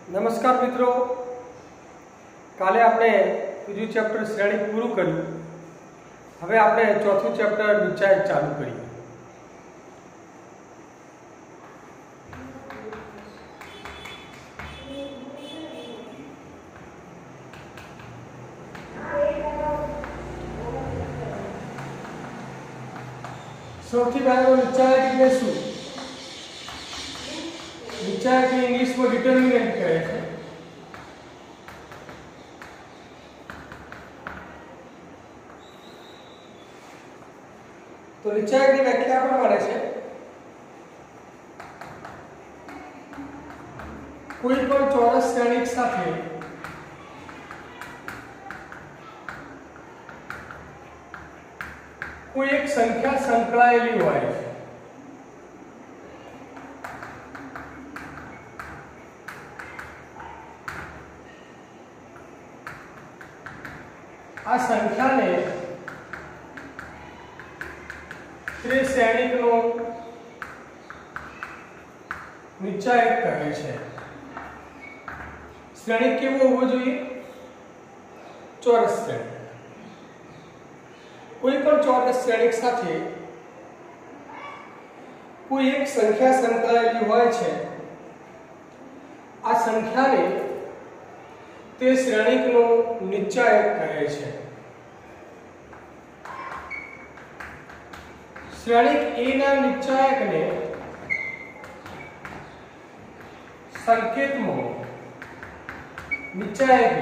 नमस्कार मित्रों, काले आपने तीजू चैप्टर श्रेणी पूરું કર્યું। હવે આપણે ચોથું ચેપ્ટર નિચાયક ચાલુ કરીએ। સૌથી પહેલા નિચાયક એટલે શું? નિચાયક ઇંગ્લિશમાં ડિટર્મિનન્ટ કહે છે। तो निचायक की व्याख्या प्रमाणे છે કોઈ પણ ચોરસ શ્રેણિક સાથે કોઈ એક સંખ્યા સંકળાયેલી હોય છે। આ સંખ્યાને તે શ્રેણિકનો નિચાયક કહે છે। શ્રેણિક કેવો હોવો જોઈએ? ચોરસ શ્રેણિક। કોઈ પણ ચોરસ શ્રેણિક સાથે કોઈ એક સંખ્યા સંકળાયેલી હોય છે। આ સંખ્યાને તે શ્રેણિકનો નિચાયક કહે છે। श्रेणिक ए ना निचायक ने संकेत में निचायक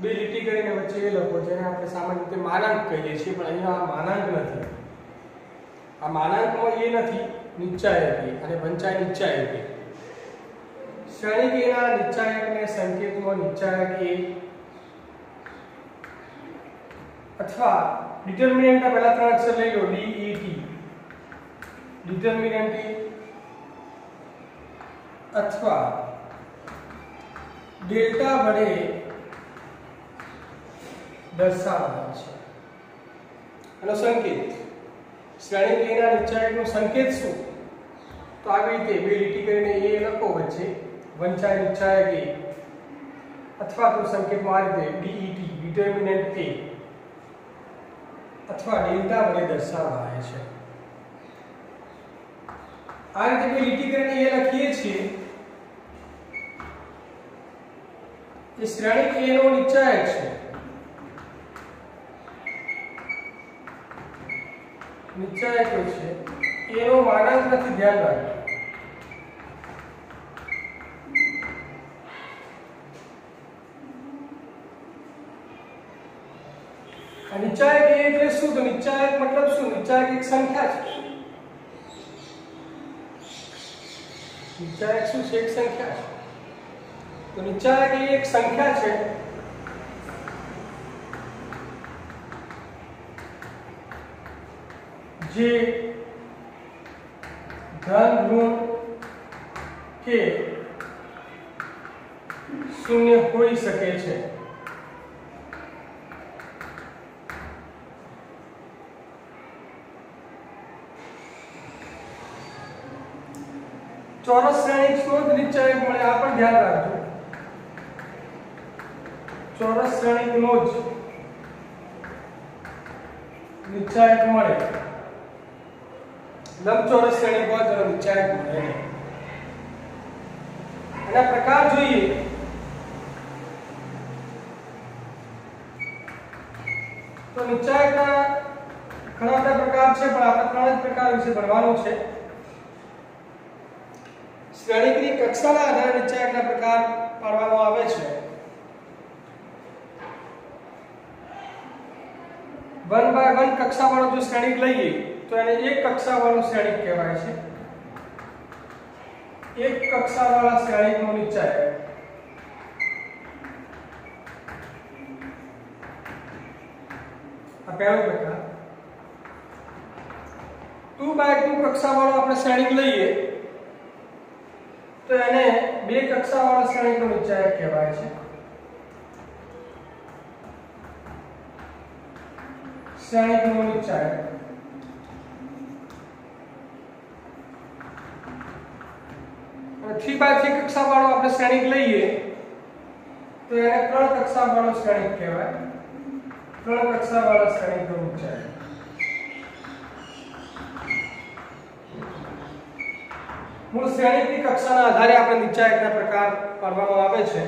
बे લીટી કરીને વચ્ચે એ લખો જેને આપણે સામાન્ય રીતે માનાંક કહીએ છીએ, પણ અહીંયા આ માનાંક નથી। આ માનાંકમાં એ નથી, નિચાયક અને વંચાય નિચાયક। શ્રેણિક એ ના નિચાયકને સંકેતમાં નિચાયક એ अथवा डिटर्मिनेंट का पहला तीन अक्षर ले लो DET, डिटर्मिनेंट अथवा डेल्टा वडे दर्शावाय छे। आनो संकेत श्रेणिक ए ना निचायकनो संकेत शुं? तो આવી રીતે બે લીટી કરીને એ લખો વચ્ચે વંચાય નિચાયક એ, અથવા તો સંકેતમાં આ રીતે DET, डिटर्मिनेंट ए अथवा डेल्टा वडे दर्शावाय छे। आ रीते बे લીટી કરીને એ લખીએ છીએ કે શ્રેણિક એ નો નિચાયક છે। નિચાયક છે એ નો માનાંક નથી, ધ્યાન રાખજો। निचायक એટલે શું? તો નિચાયક मतलब શું? નિચાયક એક સંખ્યા છે। નિચાયક શું છે? એક સંખ્યા છે। તો નિચાયક એ એક સંખ્યા છે જે ધન, ઋણ કે શૂન્ય હોઈ શકે છે। चौरस श्रेणिक नो ज निचायक मळे, आ पण ध्यान राखजो। चौरस श्रेणिक नो ज निचायक मळे, लंबचौरस श्रेणिक होय तो निचायक मळे नहीं। एना प्रकार જોઈએ तो निचायकना घણા બધા પ્રકાર છે, પણ આપણે ત્રણ જ પ્રકાર વિશે ભણવાનું છે। શ્રેણિકની કક્ષાના આધારે નિચાયકના પ્રકાર પાડવામાં આવે છે। 1 by 1 કક્ષાવાળો જો શ્રેણિક લઈએ તો એને એક કક્ષાવાળો શ્રેણિક કહેવાય છે। એક કક્ષાવાળા શ્રેણિકનો નિચાયક। આ પહેલો પ્રકાર। 2 by 2 કક્ષાવાળો આપણે શ્રેણિક લઈએ तो એને બે કક્ષાવાળા શ્રેણિકનો નિચાયક કહેવાય છે। શ્રેણિકનો નિચાયક। 3 3x3 કક્ષાવાળો આપણે શ્રેણિક લઈએ તો એને 3 કક્ષાવાળો શ્રેણિક કહેવાય. 3 કક્ષાવાળા શ્રેણિકનું ઉચ્ચાય. મૂળ શ્રેણિકની કક્ષાના આધારે આપણે નિચાયકના પ્રકાર પાડવામાં આવે છે.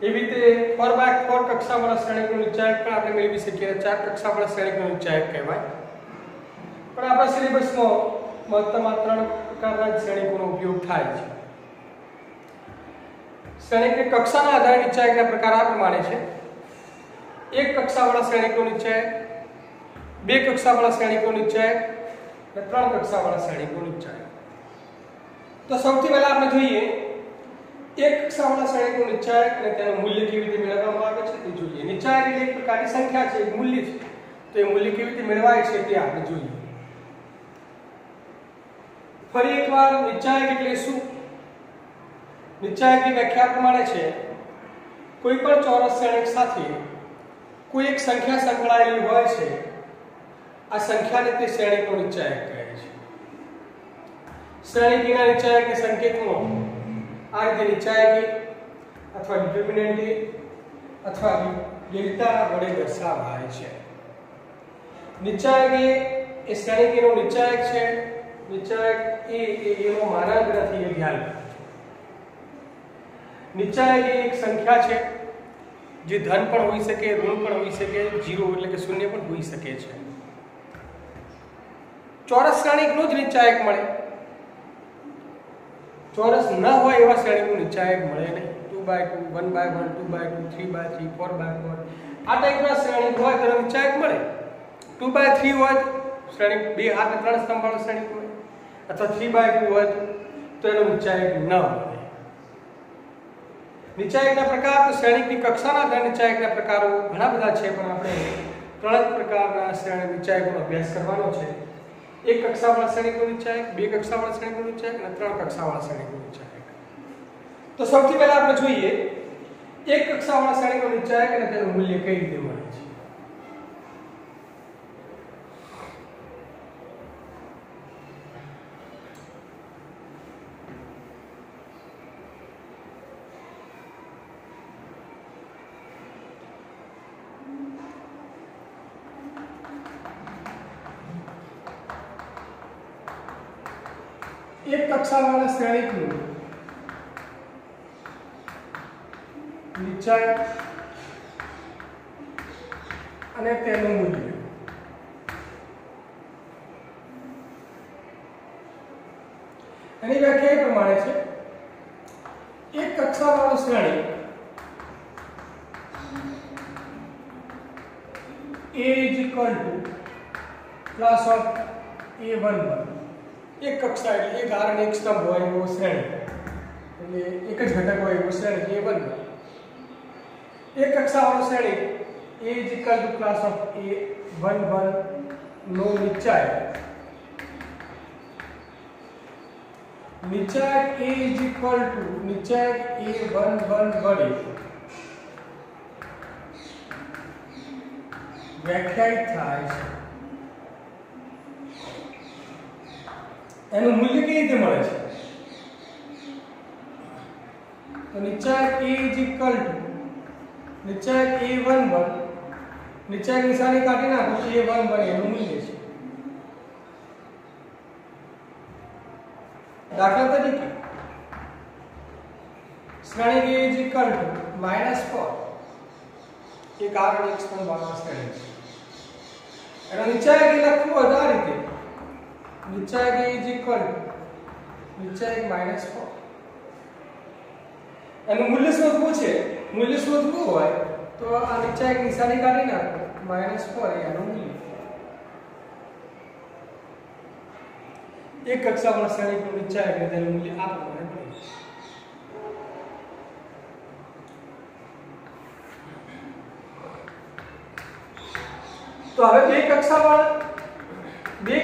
એવી રીતે 4x4 કક્ષાવાળા શ્રેણિકનું નિચાયક પણ આપણે મેળવી શકીએ. 4 કક્ષાવાળા શ્રેણિકનું નિચાયક કહેવાય. પણ આપણા સિલેબસમાં મહત્તમ 3 પ્રકારના શ્રેણિકોનો ઉપયોગ થાય છે. શ્રેણિકની કક્ષાના આધારે નિચાયકના પ્રકાર આ પ્રમાણે છે. 1 કક્ષાવાળા શ્રેણિકનું નિચાયક, 2 કક્ષાવાળા શ્રેણિકનું નિચાયક અને 3 કક્ષાવાળા શ્રેણિકનું નિચાયક. તો સૌથી પહેલા આપણે જોઈએ 1 કક્ષાવાળા શ્રેણિકનું નિચાયક અને તેનું મૂલ્ય કેવી રીતે મેળવવામાં આવે છે તે જોઈએ. નિચાયક એટલે એક પ્રકારની સંખ્યા છે, એક મૂલ્ય છે. તો એ મૂલ્ય કેવી રીતે મેળવાય છે તે આપણે જોઈએ. ફરી એકવાર નિચાયક એટલે શું? નિચાયકની વ્યાખ્યા પ્રમાણે છે કોઈ પણ ચોરસ શ્રેણિક સાથે કોઈ એક સંખ્યા સંકળાયેલી હોય છે, આ સંખ્યાને તે શ્રેણિકનો નિચાયક કહે છે. શ્રેણિકના નિચાયકને સંકેતમાં આ રીતે નિચાયકી અથવા ડિટર્મિનન્ટી અથવા ડેલ્ટા વડે દર્શાવાય છે. નિચાયક એ શ્રેણિકનો નિચાયક છે. નિચાયક એનો માનાંક નથી, એ ધ્યાન રાખજો. નિચાયક એ એક સંખ્યા છે જે ધન પણ હોઈ શકે, ઋણ પણ હોઈ શકે, 0 એટલે કે શૂન્ય પણ હોઈ શકે છે. ચોરસ શ્રેણિકનો જ નિચાયક મળે. ચોરસ ન હોય એવા શ્રેણિકનું નિચાયક મળે નહીં. 2x2, 1x1, 2x2, 3x3, 4x4 આ ટાઈપના શ્રેણિક હોય તો નિચાયક મળે. 2x3 હોય તો શ્રેણિક 2 હાથ અને 3 સ્તંભવાળો શ્રેણિક હોય, અથવા 3x2 હોય તો એનો નિચાયક ન મળે. નિચાયકના પ્રકાર તો શ્રેણિકની કક્ષાના આધારે નિચાયકના પ્રકારો ઘણા બધા છે, પણ આપણે 3 પ્રકારના શ્રેણિક નિચાયકનો અભ્યાસ કરવાનો છે. 1 કક્ષાવાળા શ્રેણિકનું નિચાયક, 2 કક્ષાવાળા શ્રેણિકનું નિચાયક અને 3 કક્ષાવાળા શ્રેણિકનું નિચાયક. તો સૌથી પહેલા આપણે જોઈએ 1 કક્ષાવાળા શ્રેણિકનું નિચાયક અને તેનું મૂલ્ય કઈ રીતે મળે છે. એક કક્ષાવાળા શ્રેણિકનું નિચાયક અને તેનું મૂલ્ય. એની વ્યાખ્યા એ પ્રમાણે છે એક કક્ષાવાળો શ્રેણિક A is equal to class of A11. એક કક્ષા એટલે એક હાર અને એક સ્તંભ હોય એવો શ્રેણિક, એટલે એક જ ઘટક હોય એવો શ્રેણિક A11. એક કક્ષાવાળો શ્રેણિક A is equal to class of A11 no નિચાયક A is equal to નિચાયક A11 વડે વ્યાખ્યાયિત થાય છે. એનું મૂલ્ય કેવી રીતે મળે છે? તો નિચાયક A is equal to નિચાયક A11, નિચાયક નિશાની કાઢી નાખો, A11 એનું મૂલ્ય છે. દાખલા તરીકે શ્રેણિક A is equal to -4, એક હાર અને એક સ્તંભ વાળા શ્રેણિક. એનો નિચાયક લખવું હોય આ રીતે, નિચાયક A is equal to નિચાયક -4. એનું મૂલ્ય શોધવું છે. મૂલ્ય શોધવું હોય તો આ નિચાયક નિશાની કાઢી નાખો, -4 એનું મૂલ્ય. એક કક્ષાવાળા શ્રેણિકનું નિચાયક અને તેનું મૂલ્ય આ પ્રમાણે મળે છે. તો હવે બે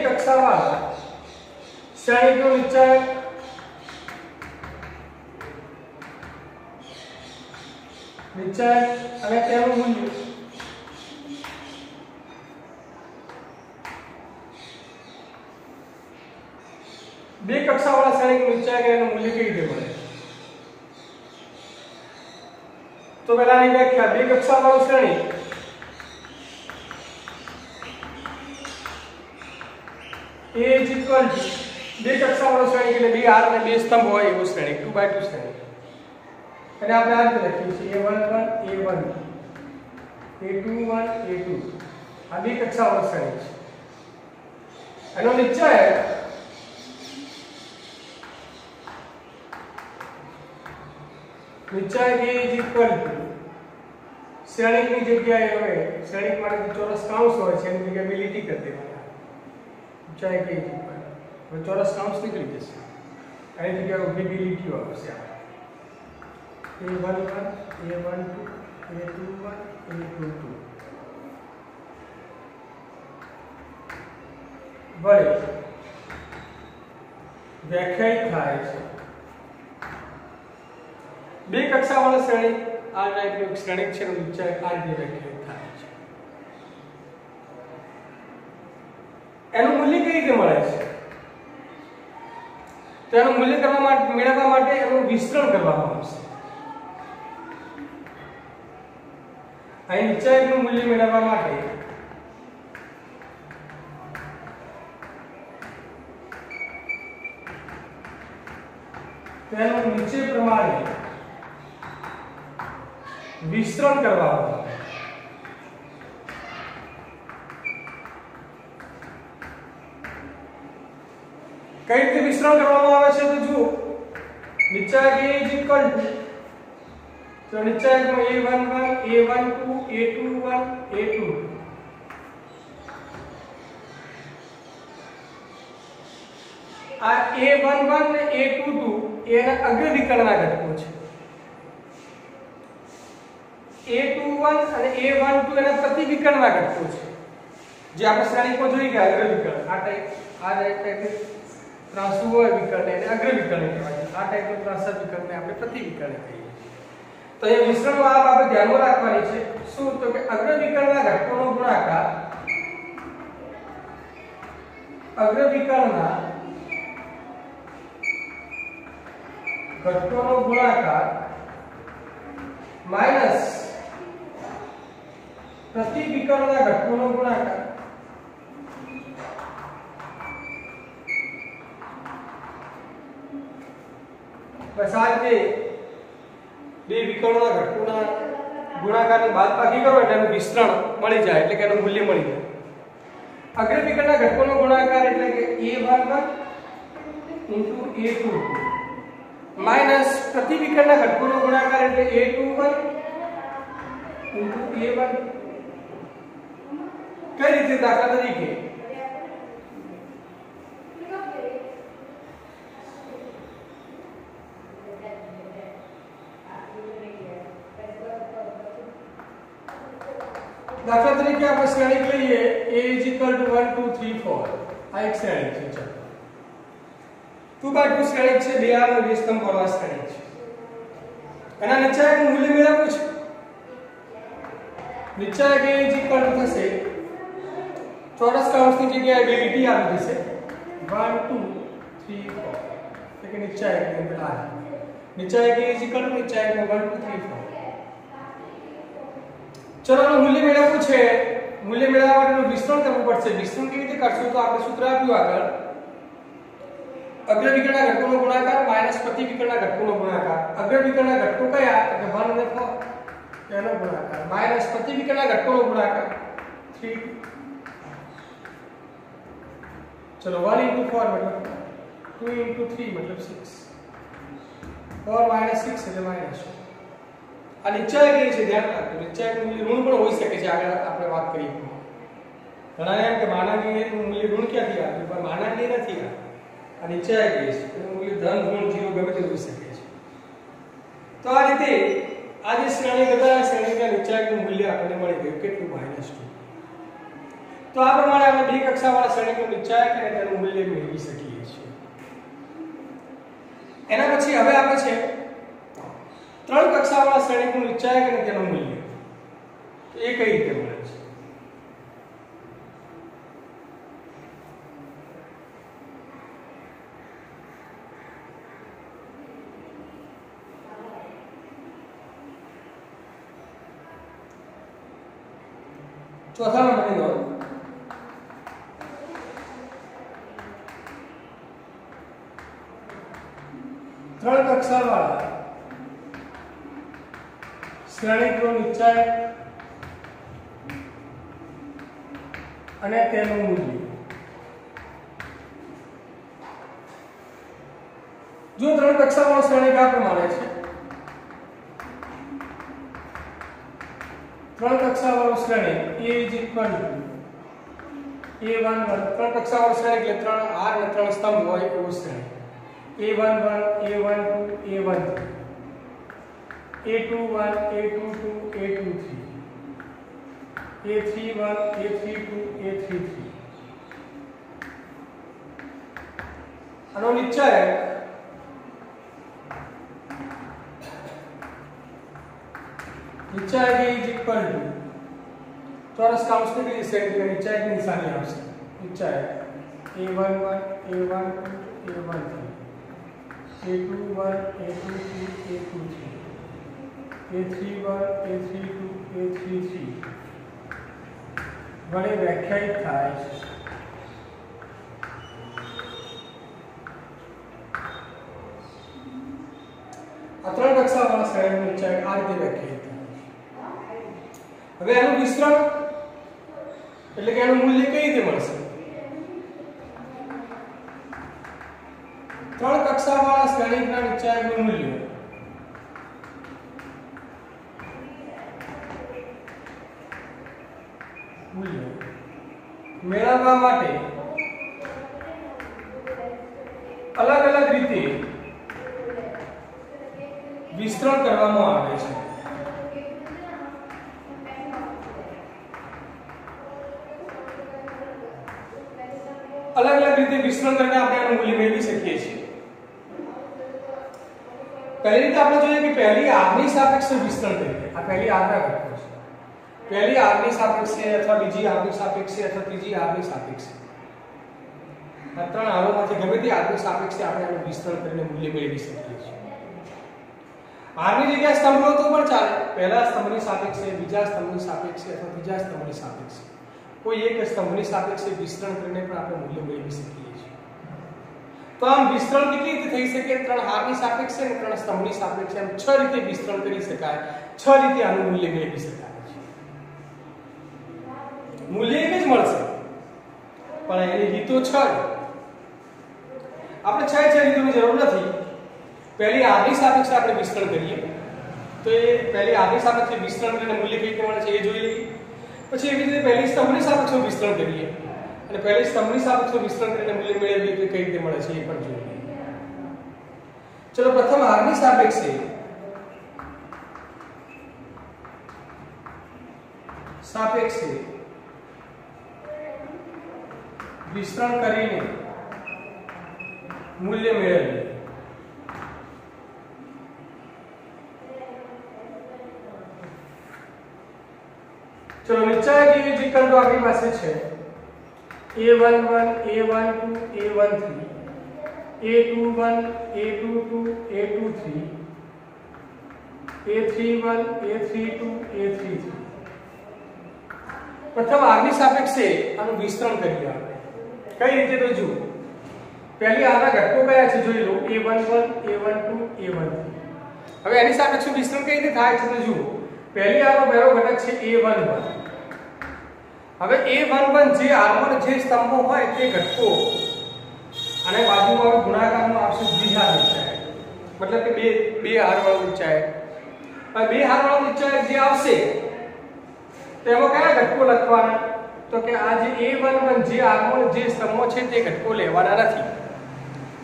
કક્ષાવાળા શ્રેણિકનું નિચાયક અને તેનું મૂલ્ય. બે કક્ષાવાળા શ્રેણિકનું નિચાયક નિશ્ચાયક એનું મૂલ્ય કઈ રીતે મળે? તો પહેલાની વ્યાખ્યા બે કક્ષાવાળું શ્રેણી A is equal to બે કક્ષાવાળું શ્રેણી એટલે બે આર અને બે સ્તંભ હોય એવું શ્રેણી 2 by 2 શ્રેણી અને આપણે આ રીતે લખીએ છીએ A11 A1 A21 A2 આ બે કક્ષાવાળું શ્રેણી છે. એનો નિશ્ચાયક A is equal to શ્રેણીકની જગ્યાએ હવે શ્રેણીક માટે ચોરસ કૌંસ હોય છે એની જગ્યાએ બે લીટી કરી દેવાના. નિશ્ચાયક A is equal હવે ચોરસ કૌંસ નીકળી જશે એની જગ્યાએ ઊભી બે લીટીઓ આવશે. A11 A12 A21 A22 વળે વ્યાખ્યાયિત થાય છે. બે કક્ષાવાળા શ્રેણી આ ટાઈપની શ્રેણીક છે એનું નિશ્ચાયક આ રીતે વ્યાખ્યાયિત થાય છે. એનું મૂલ્ય કઈ રીતે મળે છે? તો એનું મૂલ્ય મેળવવા માટે એનું વિસ્તરણ કરવામાં આવશે. અહીં નિશ્ચાયકનું મૂલ્ય મેળવવા માટે તેનું નીચે પ્રમાણે વિસ્તરણ કરવામાં આવે. કઈ રીતે વિસ્તરણ કરવામાં આવે છે તો જુઓ નિશ્ચાયક A is equal to તો નિશ્ચાયકમાં A11 A12 A21 A22 આ A11 ને A22 એના અગ્ર વિકર્ણના ઘટકો છે. A21 અને A12 એના પ્રતિ વિકર્ણના ઘટકો છે. જે આપણે શ્રેણીમાં જોઈ ગયા અગ્ર વિકર્ણ આ ટાઈપ ત્રાંસુ હોય વિકર્ણ એને અગ્ર વિકર્ણ કહેવાય. આ ટાઈપનું ત્રાંસા વિકર્ણને આપણે પ્રતિ વિકર્ણ કહીએ. તો એ વિસ્તરણમાં આ બાબત ધ્યાનમાં રાખવાની છે. શું તો કે અગ્ર વિકર્ણના ઘટકોનો ગુણાકાર અગ્ર વિકર્ણના ઘટકોનો ગુણાકાર માઈનસ પ્રતિ વિકર્ણના ઘટકોનો ગુણાકાર બસ આ રીતે બે વિકર્ણના ઘટકોના ગુણાકારની બાદબાકી કરો એટલે એનું વિસ્તરણ મળી જાય એટલે કે એનું મૂલ્ય મળી જાય. અગ્ર વિકર્ણના ઘટકોનો ગુણાકાર એટલે કે A11 A22 માઈનસ પ્રતિ વિકર્ણના ઘટકોનો ગુણાકાર એટલે A21 A1. કઈ રીતે? દાખલા તરીકે આપણે શ્રેણીક લઈએ A is equal to 1 2 3 4 આ એક શ્રેણીક છે. ચાલો 2 by 2 શ્રેણીક છે. બે આર અને બે સ્તંભ વાળા શ્રેણીક છે. એના નિશ્ચાયકનું મૂલ્ય મેળવવું છે. નિશ્ચાયક A is equal to થશે ચોરસ કૌંસની જગ્યાએ બે લીટી આવી જશે 1 2 3 4 એટલે કે નિશ્ચાયકની અંદર આ નિશ્ચાયક A is equal to નિશ્ચાયકનો 1 2 3 4. ચલો આનું મૂલ્ય મેળવવું છે. મૂલ્ય મેળવવા માટેનું વિસ્તરણ કરવું પડશે. વિસ્તરણ કેવી રીતે કરશું તો આપણે સૂત્ર આપ્યું આગળ અગ્ર વિકર્ણના ઘટકોનો ગુણાકાર માઈનસ પ્રતિ વિકર્ણના ઘટકોનો ગુણાકાર. અગ્ર વિકર્ણના ઘટકો કયા તો કે 1 અને 4 એનો ગુણાકાર માઈનસ પ્રતિ વિકર્ણના ઘટકોનો ગુણાકાર 3. ચલો 1 into 4 मतलब 2 into 3 मतलब 6 4 minus 6 એટલે માઈનસ. આ નિશ્ચાયક એ છે ધ્યાન રાખજો. નિશ્ચાયકનું મૂલ્ય ઋણ પણ હોઈ શકે છે. આગળ આપણે વાત કરીએ ઘણા એમ કે માનાંકનું મૂલ્ય ઋણ ક્યાંથી આવ્યું પણ માનાંકની નથી આ નિશ્ચાયક એ છે. એનું મૂલ્ય ધન ઋણ 0 ગમે તે હોઈ શકે છે. તો આ રીતે આ જે શ્રેણી હતા શ્રેણીના નિશ્ચાયકનું મૂલ્ય આપણને મળી ગયું કેટલું -2. તો આ પ્રમાણે આપણે બે કક્ષાવાળા શ્રેણીનું નિશ્ચાયક અને તેનું મૂલ્ય મેળવી શકીએ છીએ. એના પછી હવે આપણે છે ત્રણ કક્ષાવાળા શ્રેણીનું નિશ્ચાયક અને તેનું મૂલ્ય એ કઈ રીતે મળે છે? ચોથા નંબરની નોંધ, ત્રણ કક્ષાવાળા શ્રેણીકનો નિશ્ચય અને તેનું મૂલ્ય. જો ત્રણ કક્ષાવાળો શ્રેણીક આ પ્રમાણે છે, ત્રણ કક્ષાવાળો શ્રેણીક A is equal to A11, ત્રણ કક્ષાવાળો શ્રેણીક એટલે ત્રણ હાર અને ત્રણ સ્તંભ હોય એવું શ્રેણીક. A11, A12, A13, A21, A22, A23, A31, A32, A33. આનો નિશ્ચય is equal to ચોરસ કાઉન્સની કઈ છે એટલે નિશ્ચયની નિશાની આવશે. નિશ્ચય A11, A12, A13, A21, A22, A23, A31, A32, A33 વડે વ્યાખ્યાયિત થાય છે. આ ત્રણ કક્ષાવાળા શ્રેણીનું નિશ્ચય આ રીતે વ્યાખ્યાયિત થાય છે. હવે આનું વિસ્તરણ એટલે કે આનું મૂલ્ય કઈ રીતે મળશે? ત્રણ કક્ષાવાળા શ્રેણીના નિશ્ચયનું મૂલ્ય મેળવવા માટે અલગ અલગ રીતે વિસ્તરણ કરવામાં આવે છે. અલગ અલગ રીતે વિસ્તરણ કરીને આપણે આનું મૂલ્ય મેળવી શકીએ છીએ. પહેલી રીતે આપણે જોઈએ કે પહેલી આરની સાપેક્ષે વિસ્તરણ કરીએ. આ પહેલી આરના ઘટકો છે. પહેલી આરની સાપેક્ષે અથવા બીજી આરની સાપેક્ષે અથવા ત્રીજી આરની સાપેક્ષે આ ત્રણ આરોમાંથી ગમે તે આરની સાપેક્ષે આપણે આનું વિસ્તરણ કરીને મૂલ્ય મેળવી શકીએ છીએ. આરની જગ્યાએ સ્તંભ લો તો પણ ચાલે. પહેલા સ્તંભની સાપેક્ષે, બીજા સ્તંભની સાપેક્ષે અથવા ત્રીજા સ્તંભની સાપેક્ષે કોઈ એક સ્તંભની સાપેક્ષે વિસ્તરણ કરીને પણ આપણે મૂલ્ય મેળવી શકીએ છીએ. તો આમ વિસ્તરણ કેટલી રીતે થઈ શકે? ત્રણ હારની સાપેક્ષે અને ત્રણ સ્તંભની સાપેક્ષે આમ 6 રીતે વિસ્તરણ કરી શકાય. 6 રીતે આનું મૂલ્ય મેળવી શકાય. મૂલ્ય એક જ મળશે પણ એની રીતો 6. આપણે 6 રીતોની જરૂર નથી. પહેલી આરની સાપેક્ષે આપણે વિસ્તરણ કરીએ તો એ પહેલી આરની સાપેક્ષે વિસ્તરણ કરીને મૂલ્ય કઈ રીતે મળે છે એ જોઈ લઈએ. પછી એવી રીતે પહેલી સ્તંભની સાપેક્ષે વિસ્તરણ કરીએ અને પહેલી સ્તંભની સાપેક્ષે વિસ્તરણ કરીને મૂલ્ય મેળવીએ તો કઈ રીતે મળે છે એ પણ જોઈએ. ચલો પ્રથમ આરની સાપેક્ષે વિસ્તરણ કરીને મૂલ્ય મેળવીએ. ચલો નિશ્ચય કેવી વિકલ્પ આપણી પાસે છે A11, A12, A13, A21, A22, A23, A31, A32, A33. પ્રથમ આરની સાપેક્ષે આનું વિસ્તરણ કરીએ આપણે. કઈ રીતે તો જુઓ. પહેલી આના ઘટકો કયા છે જોઈ લો. A11, A12, A13. હવે એની સાપેક્ષે વિસ્તરણ કઈ રીતે થાય છે તો જુઓ. પહેલી આનો પહેલો ઘટક છે A11. હવે A11 જે આરનો જે સ્તંભો હોય તે ઘટકો અને બાજુમાં ગુણાકારમાં આવશે દ્વિઘાત નિશ્ચય. મતલબ કે બે હારવાળો નિશ્ચય. હવે બે હારવાળો નિશ્ચય જે આવશે તેમાં કયા ઘટકો લખવાના? તો કે આ જે A11 જે આરનો જે સ્તંભો છે તે ઘટકો લેવાના નથી.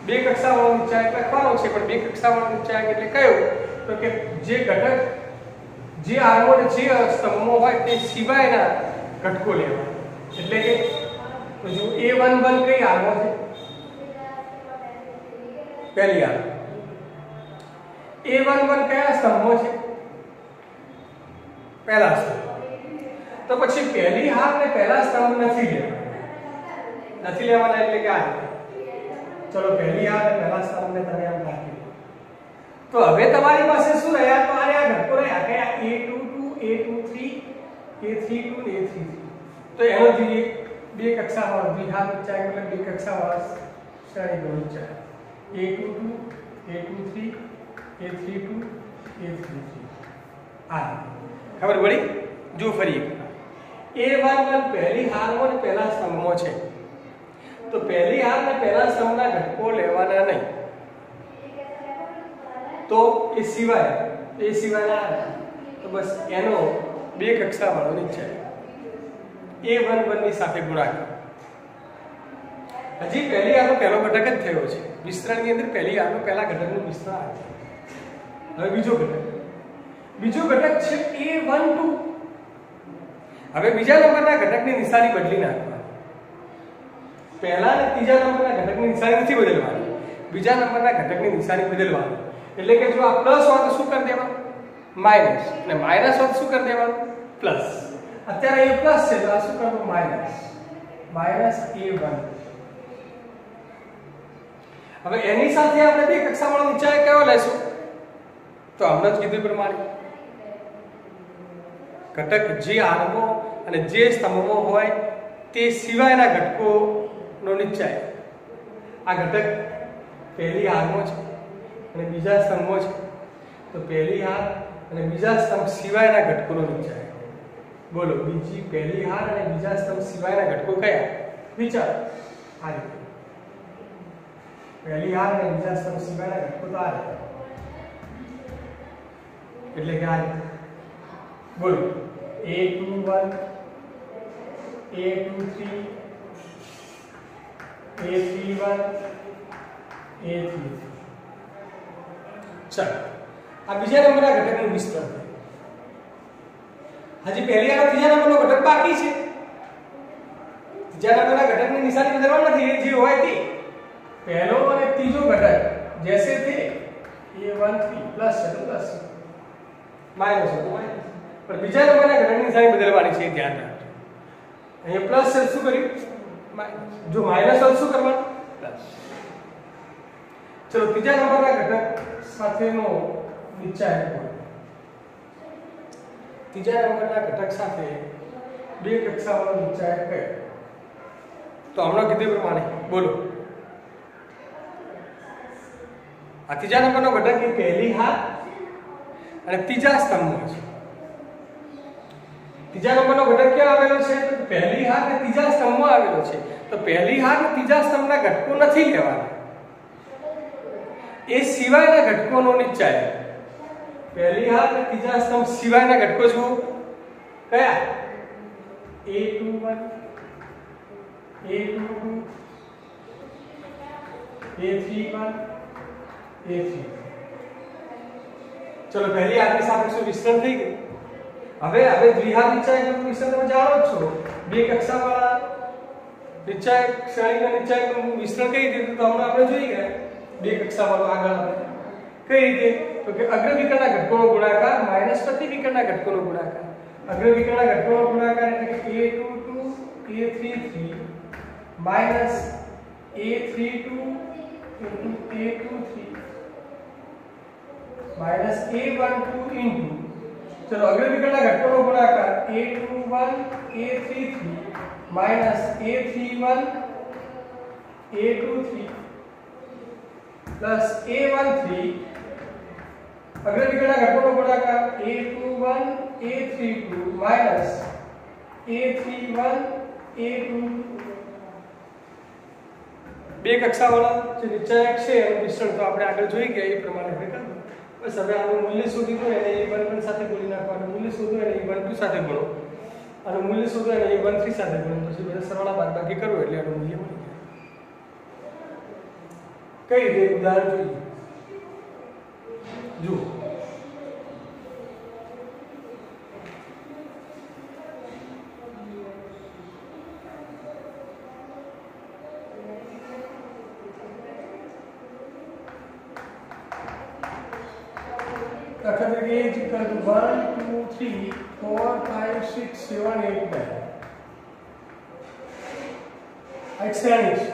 બે કક્ષાવાળો નિશ્ચય લખવાનો છે પણ બે કક્ષાવાળો નિશ્ચય એટલે કયો? તો કે જે ઘટક જે આરનો જે સ્તંભો હોય તે સિવાયના ઘટકો લેવાના. એટલે કે જો A11 કઈ આરનો છે? પહેલી આર. A11 કયા સ્તંભો છે? પહેલા સ્તંભ. તો પછી પહેલી હાર ને પહેલા સ્તંભ નથી લેવાના એટલે કે આ. ચલો પહેલી હાર ને પહેલા સ્તંભ ને તમે આમ રાખી લો. તો હવે તમારી પાસે શું રહ્યા? તો આ ઘટકો રહ્યા કયા? A22, A23, A32 ને A33. તો એનો જોઈએ બે કક્ષાવાળો દ્વિઘાત ઊંચાઈ એટલે બે કક્ષાવાળા શ્રેણીનો ઊંચાઈ a22 a23 a32 a33 આ ખબર પડી જો ફરી a11 પહેલી હારમાં ને પહેલા સ્તંભમાં છે તો પહેલી હાર ને પહેલા સ્તંભના ઘટકો લેવાના નહીં તો એ સિવાય તો બસ એનો બે કક્ષાવાળો ઊંચાઈ a11 ની સાથે ગુણાકાર હજી પહેલી હારનો પહેલો ઘટક જ થયો છે વિસ્તરણની અંદર પહેલી હારનો પહેલા ઘટકનું વિસ્તરણ આવે છે હવે બીજો ઘટક છે a12 હવે બીજા નંબરના ઘટકની નિશાની બદલી નાખવાની પહેલા અને ત્રીજા નંબરના ઘટકની નિશાની નથી બદલવાની બીજા નંબરના ઘટકની નિશાની બદલવાની એટલે કે જો આ પ્લસ હોય તો શું કરી દેવાનું માઈનસ અને માઈનસ હોય તો શું કરી દેવાનું પ્લસ અત્યારે a પ્લસ છે તો આ શું કરવું માઈનસ a1 હવે એની સાથે આપણે બે કક્ષાવાળો ઊંચાઈ કયો લેશું તો હમણાં જ કીધું પ્રમાણે ઘટક જે હારમાં અને જે સ્તંભમાં હોય તે સિવાયના ઘટકોનો ઊંચાઈ આ ઘટક પહેલી હારમાં છે અને બીજા સ્તંભમાં છે તો પહેલી હાર અને બીજા સ્તંભ સિવાયના ઘટકોનો ઊંચાઈ બોલો બીજી પહેલી હાર અને બીજા સ્તંભ સિવાયના ઘટકો કયા વિચાર આ રીતે પહેલી હાર અને બીજા સ્તંભ સિવાયના ઘટકો તો આ રીતે એટલે કે આ રીતે બોલો a21 a23 a31 a33 ચાલો આ બીજા નંબરના ઘટકનું વિસ્તરણ હજી પહેલી હાર ત્રીજા નંબરનો ઘટક બાકી છે ત્રીજા નંબરના ઘટકની નિશાની બદલવાની નથી એ જે હોય તે પહેલો અને ત્રીજો ઘટક जैसे थे a13 પ્લસ છે તો પ્લસ માઈનસ છે તો માઈનસ પણ બીજા નંબરના ઘટકની નિશાની બદલવાની છે ધ્યાન રાખજો અહીંયા પ્લસ છે શું કર્યું માઈનસ જો માઈનસ હોય શું કરવાનું પ્લસ ચલો ત્રીજા નંબરના ઘટક સાથેનો ઊંચાઈ ત્રીજા નંબરના ઘટક સાથે બે કક્ષાવાળો ઊંચાઈ કયો તો હમણાં કીધું પ્રમાણે બોલો આ ત્રીજા નંબરનો ઘટક એ પહેલી હાર અને ત્રીજા સ્તંભમાં છે ત્રીજા નંબરનો ઘટક ક્યાં આવેલો છે તો પહેલી હાર અને ત્રીજા સ્તંભમાં આવેલો છે તો પહેલી હાર અને ત્રીજા સ્તંભના ઘટકો નથી લેવાના એ સિવાયના ઘટકોનો ઊંચાઈ પહેલી હાર અને ત્રીજા સ્તંભ સિવાયના ઘટકો જુઓ કયા a21 a22 a31 a33 चलो पहली हाथની સાથે શું વિસ્તરણ થઈ ગયું હવે દ્વિઘાત ઊંચાઈનું વિસ્તરણ તમે જાણો જ છો બે કક્ષાવાળા ઊંચાઈ શ્રેણીના ઊંચાઈનું વિસ્તરણ કઈ રીતે તો હમણાં આપણે જોઈ ગયા બે કક્ષાવાળો આગળ આપણે કઈ રીતે તો કે અગ્ર વિકર્ણના ઘટકોનો ગુણાકાર માઈનસ પ્રતિ વિકર્ણના ઘટકોનો ગુણાકાર અગ્ર વિકર્ણના ઘટકોનો ગુણાકાર એટલે કે a22 a33 minus a32 into a23 minus a12 into चलो अग्र विकर्णना घटकोનો ગુણાકાર a21 a33 minus a31 a23 plus a13 अग्र विकर्णना घटकोનો ગુણાકાર a21 a32 minus a31 a22 બે કક્ષાવાળા જે નિશ્ચયક છે એનું વિસ્તરણ તો આપણે આગળ જોઈ ગયા એ પ્રમાણે આપણે કરવું બસ હવે આનું મૂલ્ય શોધી દો એને a11 સાથે ગુણી નાખવાનું મૂલ્ય શોધો એને a12 સાથે ગુણો અને મૂલ્ય શોધો એને a13 સાથે ગુણો પછી બધા સરવાળા બાદબાકી કરો એટલે આનું મૂલ્ય મળી જાય કઈ રીતે ઉદાહરણ જોઈએ જુઓ दाखला तरीके a is equal to 1 2 3 4 5 6 7 8 9 एक श्रेणी છે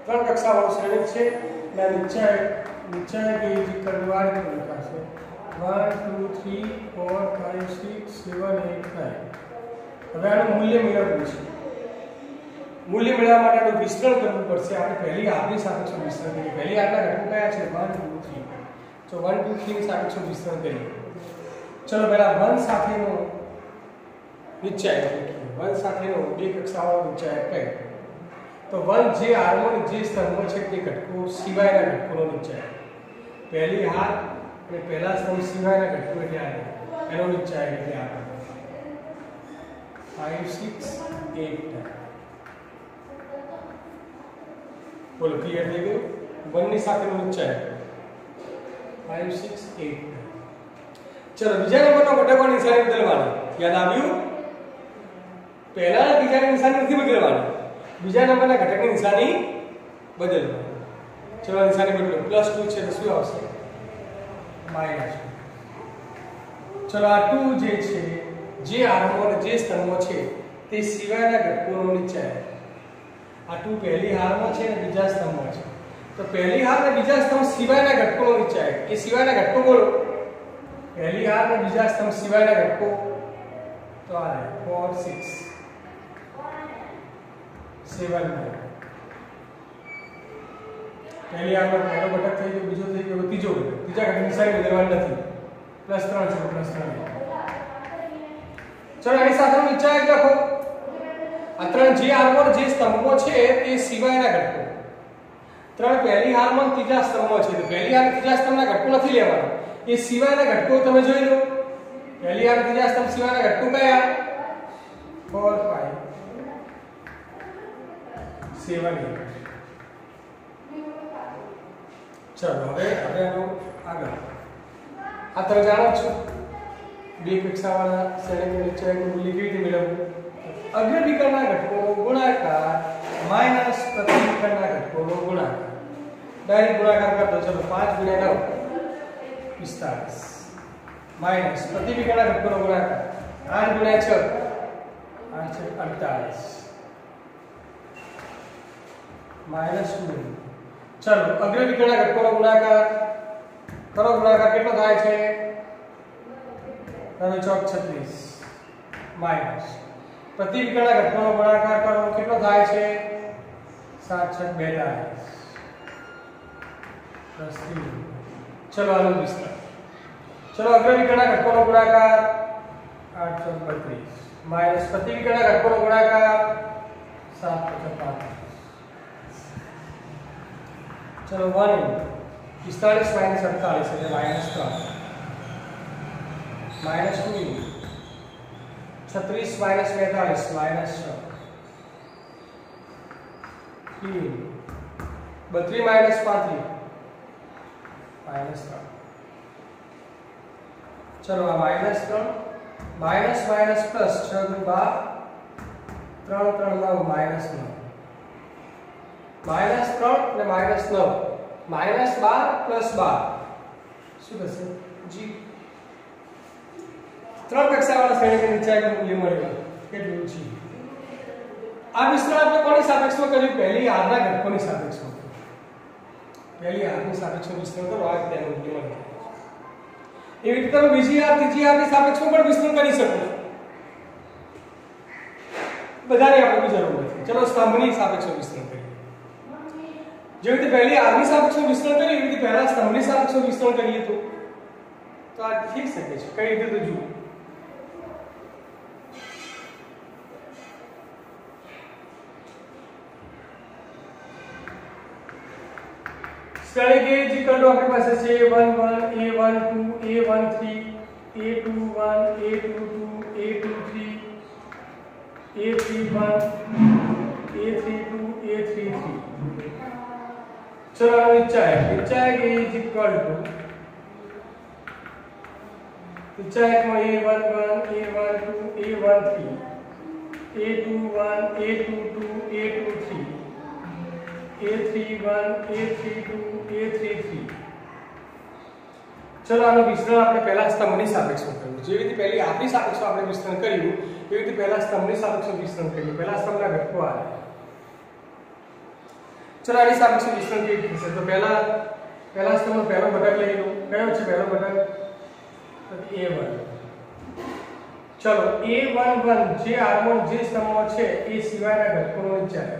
ત્રણ કક્ષાવાળો શ્રેણી છે અને નીચે a is equal to r લખાશે 1 2 3 4 5 6 7 8 9 હવે આનું મૂલ્ય મેળવવું છે. મૂલ્ય મેળવવા માટે આનું વિસ્તરણ કરવું પડશે. આપણે પહેલી હારની સાપેક્ષમાં વિસ્તરણ કરીએ. પહેલી હારના ઘટકો કયા છે? 1 2 3. તો 1 2 3 ની સાપેક્ષમાં વિસ્તરણ કરીએ. ચલો પહેલા 1 સાથેનો નિશ્ચય 1 સાથેનો બે કક્ષાવાળો નિશ્ચય કઈ? તો 1 જે હાર્મોનિક જે સ્તંભો છે તે ઘટકો સિવાયના ઘટકોનો નિશ્ચય. પહેલી હાર અને પહેલા સ્તંભ સિવાયના ઘટકો એટલે આ એનો નિશ્ચય એટલે આ 5 6 8 બોલો ક્લિયર થઈ ગયું? 1 ની સાથેનો નિશ્ચય 5 6 8. ચલો બીજા નંબરનો ઘટકો નિશાની બદલવાની. યાદ આવ્યું? પહેલા બીજાની નિશાની નથી બદલવાની, બીજા નંબરના ઘટકની નિશાની બદલવાની. ચલો નિશાની બદલો. +2 છે તો શું આવશે? -2. ચલો આ 2 જે છે જે આરંભો અને જે સ્તંભો છે તે સિવાયના ઘટકોનો નિશ્ચય. આ 2 પહેલી હારમાં છે અને બીજા સ્તંભમાં છે. તો પહેલી હાર અને બીજા સ્તંભ સિવાયના ઘટકોનો નિશ્ચય. એ સિવાયના ઘટકો બોલો. પહેલી હાર અને બીજા સ્તંભ સિવાયના ઘટકો તો આ 4 6 7 9. પહેલી હારમાં પહેલો ઘટક થઈ ગયો, બીજો થઈ ગયો, ત્રીજો ઘટક. ત્રીજા ઘટકની નિશાની બદલવાની નથી. +3 છે +3. ચલો એની સાથેનો નિશ્ચય લખો. આ ત્રણ જે હારમોન જે સ્તંભો છે તે સિવાયના ઘટકો. ત્રણ પહેલી હારમાં ત્રીજા સ્તંભો છે. તો પહેલી હાર ત્રીજા સ્તંભના ઘટકો નથી લેવાના, એ સિવાયના ઘટકો તમે જોઈ લો. પહેલી હાર ત્રીજા સ્તંભ સિવાયના ઘટકો કયા? 4 5 7 8. ચલો હવે આનો આગળ આ તમે જાણો છો બે કક્ષાવાળા શ્રેણીના નિશ્ચયનું મૂલ્ય કેવી રીતે મેળવવું? અગ્ર વિકર્ણના ઘટકોનો ગુણાકાર માઈનસ પ્રતિ વિકર્ણના ઘટકોનો ગુણાકાર. ડાયરેક્ટ ગુણાકાર કરતો. ચલો 5 × 9 45 માઈનસ પ્રતિ વિકર્ણના ઘટકોનો ગુણાકાર 8 × 6 8 છે 48 માઈનસ 2. ચલો અગ્ર વિકર્ણના ઘટકોનો ગુણાકાર કરો. ગુણાકાર કેટલો થાય છે? 9 × 36 માઈનસ પ્રતિ વિકર્ણના ઘટકોનો ગુણાકાર કરો. કેટલો થાય છે? 7 × 6 42 +3. ચલો આનો વિસ્તાર. ચલો અગ્ર વિકર્ણના ઘટકોનો ગુણાકાર 8 × 32 માઈનસ પ્રતિ વિકર્ણના ઘટકોનો ગુણાકાર 7 × 35. चलो 1 45 माइनस 48 એટલે -3 -2 36 माइनस 42 -6 3 32 माइनस 35 -3. चलो आ -3 माइनस माइनस प्लस 6 × 12 3 3 9 -9 -3 અને -9 -12 + 12 શું થશે? જી. ત્રણ કક્ષાવાળા શ્રેણીના નિશ્ચયનું મૂલ્ય મળ્યું કેટલું છે? આ વિસ્તરણ આપણે કોની સાપેક્ષમાં કર્યું? પહેલી હારના ઘટકોની સાપેક્ષમાં. પહેલી હારની સાપેક્ષમાં વિસ્તરણ કરો આ તેનું મૂલ્ય મળે. એવી રીતે તમે બીજી હાર ત્રીજી હારની સાપેક્ષમાં પણ વિસ્તરણ કરી શકો છો. બધાની આપણે જરૂર નથી. ચલો સ્તંભની સાપેક્ષમાં વિસ્તરણ કરીએ. જેવી રીતે પહેલી હારની સાપેક્ષમાં વિસ્તરણ કરીએ એવી રીતે પહેલા સ્તંભની સાપેક્ષમાં વિસ્તરણ કરીએ તો આ થઈ શકે છે. કઈ રીતે તો જુઓ. શ્રેણી કે જે કરડો આપણી પાસે છે A11 A12 A13 A21 A22 A23 A31 A32 A33. चलो निश्चय के इज इक्वल टू निश्चय में A11 A12 A13 A21 A22 A23 A31 A32 A33. चलो આનું વિસ્તરણ આપણે પહેલા સ્તંભની સાપેક્ષમાં કર્યું. જેવી રીતે પહેલી આપણી સાપેક્ષમાં આપણે વિસ્તરણ કર્યું એવી રીતે પહેલા સ્તંભની સાપેક્ષમાં વિસ્તરણ કર્યું. પહેલા સ્તંભના ઘટકો આવ્યા. चलो आनी सापेक्ष विस्तरण केवी રીતે થશે? તો પહેલા સ્તંભનો પહેલો ઘટક લઈ લો. કયો છે પહેલો ઘટક? તો A1. चलो A11 જે હાર્મોન જે સ્તંભમાં છે એ સિવાયના ઘટકોનો વિચાર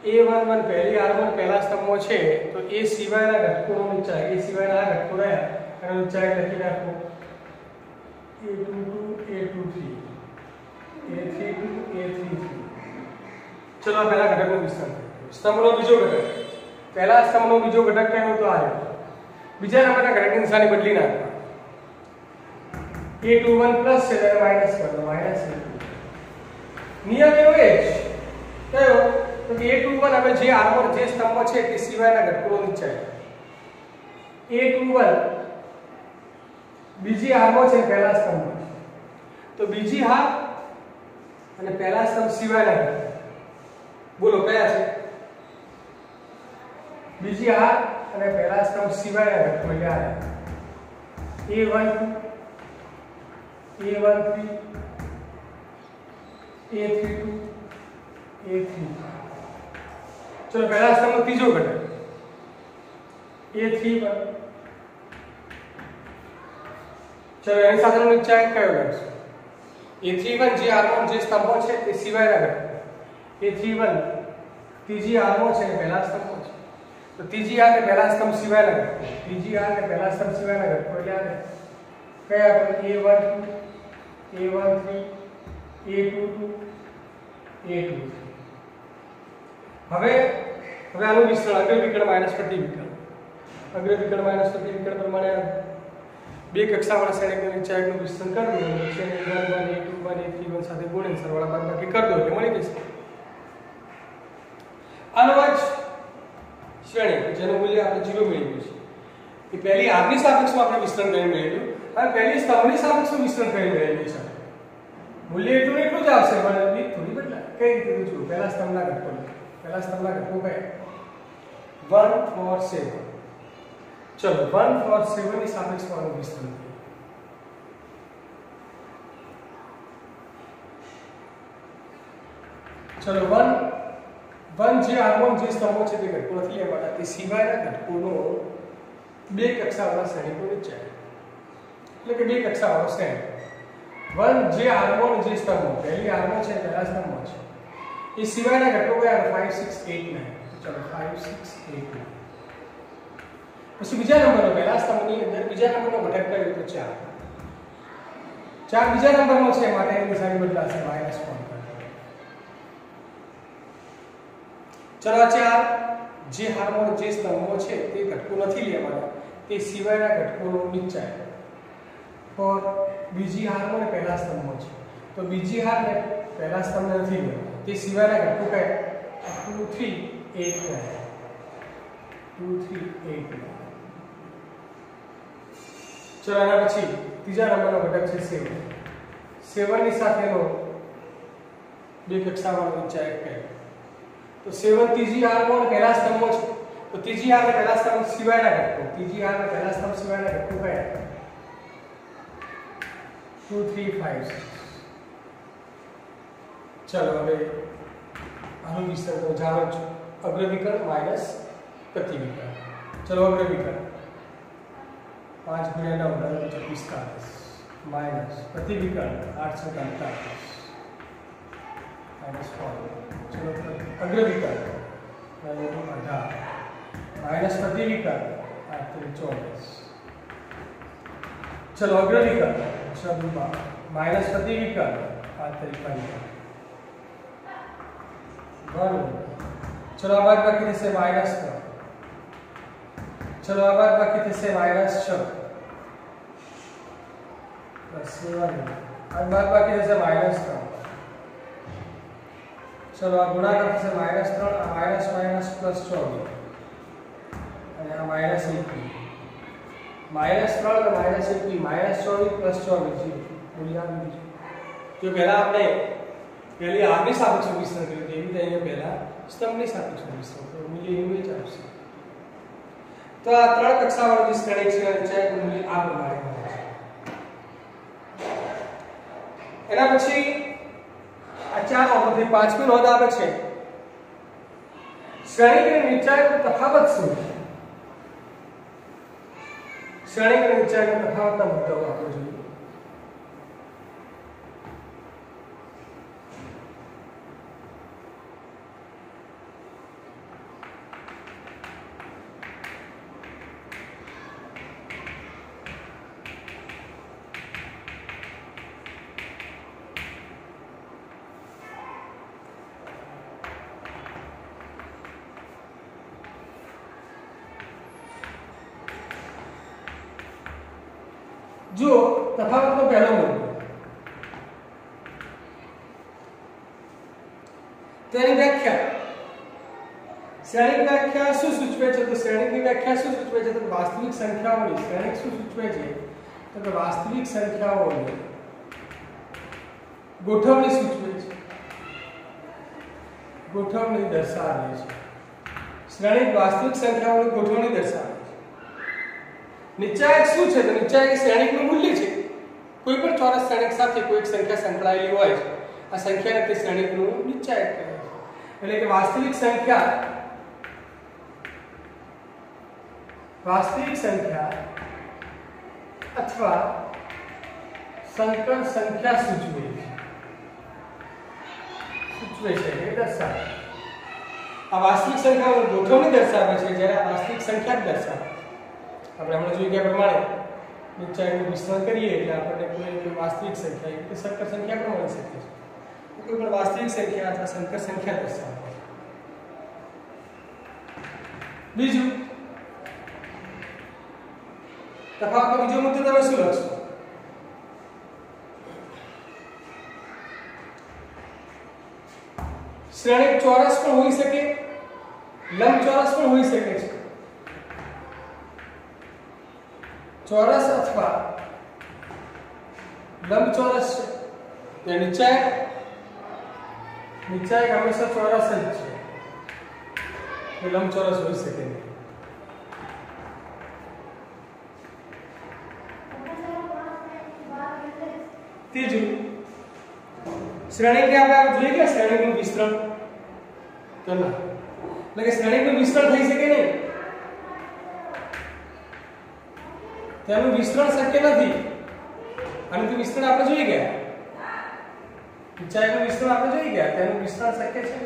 A11 પહેલી હાર્મોન પહેલા સ્તંભમાં છે તો એ સિવાયના ઘટકોનો વિચાર એ સિવાયના આ ઘટકો રહ્યા એનો વિચાર લખી નાખો A22 A23 A32 A33 ચલો પહેલા ઘટકનું વિસ્તરણ સ્તંભનો બીજો ઘટક પહેલા સ્તંભનો બીજો ઘટક કયો તો આ બીજા નંબરના ઘટકની નિશાની બદલી નાખો A21 प्लस से माइनस कर दो माइनस नियम एवो है कयो तो A21 હવે જે હાર્મોન જે સ્તંભમાં છે તે સિવાયના ઘટકોનો નિશ્ચય A21 બીજી હાર્મોન છે પહેલા સ્તંભમાં તો બીજી હાર અને પહેલા સ્તંભ સિવાયના ઘટકો બોલો કયા છે બીજી હાર અને પહેલા સ્તંભ સિવાયના ઘટકો યાદ A12 A13 A32 A3 चलो पहला स्तंभ तीजो घटक A31 चलो એની સાથેનો નિશ્ચય કયો લખશું A31 જે હાર્મોન જે સ્તંભો છે તે સિવાયના ઘટક A31 ત્રીજી હાર્મોન છે પહેલા સ્તંભો છે તો ત્રીજી હાર ને પહેલા સ્તંભ સિવાયના ઘટકો ત્રીજી હાર ને પહેલા સ્તંભ સિવાયના ઘટકો એટલે આ કયા A12 A13 A22 A23 હવે આનું વિસ્તરણ અગ્ર વિકર્ણ માઈનસ પ્રતિ વિકર્ણ અગ્ર વિકર્ણ માઈનસ પ્રતિ વિકર્ણ પ્રમાણે બે કક્ષાવાળા શ્રેણીકનું નિશ્ચયકનું વિસ્તરણ કરી દો છે A21 A21 A31 સાથે ગુણન સરવાળા બાદબાકી કરી દો એટલે મળી જશે આનો જ શ્રેણી જેનું મૂલ્ય આપણે 0 મેળવ્યું છે એ પહેલી હારની સાપેક્ષમાં આપણે વિસ્તરણ કરીને મેળવ્યું હવે પહેલી સ્તંભની સાપેક્ષમાં વિસ્તરણ કરીને મેળવ્યું છે મૂલ્ય એટલું જ આવશે પણ રીત થોડી બદલાય કઈ રીતે જોયું પહેલા સ્તંભના ઘટકો કયા 1 4 7 ચલો 1 4 7 ની સાપેક્ષમાં વિસ્તરણ ચલો 1 જે હાર્મોન જે સ્તંભો છે તે ઘટકો નથી લેવાના તે સિવાયના ઘટકોનો બે કક્ષાવાળા શ્રેણીકો નિશ્ચય એટલે કે બે કક્ષાવાળો શ્રેણી 1 જે હાર્મોન જે સ્તંભો પહેલી હાર્મોન છે પહેલા સ્તંભો છે એ સિવાયના ઘટકો કયા 5 6 8 9 ચલો 5 6 8 9 પછી બીજા નંબરનો પહેલા સ્તંભની અંદર બીજા નંબરનો ઘટક કયો તો 4 બીજા નંબરનો છે માટે એની નિશાની બદલાશે -1 ચલો 4 જે હાર્મોન જે સ્તંભો છે તે ઘટકો નથી લેવાના તે સિવાયના ઘટકોનો નિશ્ચય और બીજી હાર્મોન પહેલા સ્તંભો છે તો બીજી હાર ને પહેલા સ્તંભ નથી લેવાનો તે સિવાયના ઘટકો કયા 2 3 8 9 ચલો આના પછી ત્રીજા નંબરનો ઘટક છે 7 ની સાથેનો બે કક્ષાવાળો નિશ્ચય કયો તો 7 ત્રીજી હાર્મોન પહેલા સ્તંભો છે તો ત્રીજી હાર ને પહેલા સ્તંભ સિવાયના ઘટકો ત્રીજી હાર ને પહેલા સ્તંભ સિવાયના ઘટકો કયા 2 3 5 6 चलो હવે આનું વિસ્તરણ જાણો છો અગ્ર વિકર્ણ માઈનસ પ્રતિ વિકર્ણ ચલો અગ્ર વિકર્ણ 5 × 9 = 45 માઈનસ પ્રતિ વિકર્ણ 8 × 48 -4 चलो अग्र विकर्ण 18 माइनस प्रति विकर्ण 24 चलो अग्र विकर्ण माइनस प्रति विकर्ण 53 चलो आ बात बाकी से -3 चलो आ बात बाकी से -6 प्लस 7 आ बात बाकी से -3 चलो आ गुणाकार से -3 आ माइनस माइनस प्लस 24 અને આ -1 -3 અને -1 -24 प्लस 24 મૂલ્ય આવી ગયું જો પહેલા આપણે પહેલી આગની સાપેક્ષ વિસ્તરણ કર્યું તેવી રીતે અહીંયા પહેલા સ્તંભની સાપેક્ષ વિસ્તરણ તો મૂલ્ય એવું જ આવશે તો આ ત્રણ કક્ષાવાળો જે શ્રેણી છે અને ચેકનું મૂલ્ય આ પ્રમાણે મળે છે એના પછી આ ચાર નોંધોથી પાંચમી નોંધ આવે છે શ્રેણી અને નિશ્ચયનો તફાવત શું છે શ્રેણી અને નિશ્ચયનો તફાવતના મુદ્દાઓ આપણે જોઈએ જો તફાવતનો પહેલો મુદ્દો તેની વ્યાખ્યા શ્રેણિક વ્યાખ્યા શું સૂચવે છે? તો શ્રેણિકની વ્યાખ્યા શું સૂચવે છે? તો વાસ્તવિક સંખ્યાઓની શ્રેણિક શું સૂચવે છે? તો કે વાસ્તવિક સંખ્યાઓની ગોઠવણી સૂચવે છે, ગોઠવણી દર્શાવે છે। શ્રેણિક વાસ્તવિક સંખ્યાઓની ગોઠવણી દર્શાવે છે। નિશ્ચાયક શું છે? તો નિશ્ચાયક શ્રેણિકનું મૂલ્ય છે। કોઈ પણ ચોરસ શ્રેણિક સાથે કોઈ એક સંખ્યા સંકળાયેલી હોય છે, આ સંખ્યાને તે શ્રેણિકનું નિશ્ચાયક કહેવાય છે। એટલે કે વાસ્તવિક સંખ્યા અથવા સંકર સંખ્યા સૂચવે છે એ દર્શાવે। આ વાસ્તવિક સંખ્યાઓની ગોઠવણી દર્શાવે છે, જ્યારે આ વાસ્તવિક સંખ્યા જ દર્શાવે। આપણે હમણાં જોઈ ગયા પ્રમાણે નિશ્ચાયકનું વિસ્તરણ કરીએ એટલે આપણને કોઈ વાસ્તવિક સંખ્યા એટલે સંકર સંખ્યા પણ મળી શકે છે। કોઈ પણ વાસ્તવિક સંખ્યા અથવા સંકર સંખ્યા દર્શાવે। બીજું તફાવતનો બીજો મુદ્દો તમે શું લખશો? શ્રેણિક ચોરસ પણ હોઈ શકે, લંબચોરસ પણ હોઈ શકે છે। ચોરસ અથવા લંબચોરસ છે। નિશ્ચાયક હંમેશા ચોરસ જ છે, લંબચોરસ હોઈ શકે નહીં। ત્રીજું શ્રેણિકને આપણે જોઈએ કે શ્રેણિકનું વિસ્તરણ તો ના, એટલે કે શ્રેણિકનું વિસ્તરણ થઈ શકે નહીં, તેનું વિસ્તરણ શક્ય નથી। અને તે વિસ્તરણ આપણે જોઈ ગયા, નિશ્ચાયકનું વિસ્તરણ આપણે જોઈ ગયા, તેનું વિસ્તરણ શક્ય છે।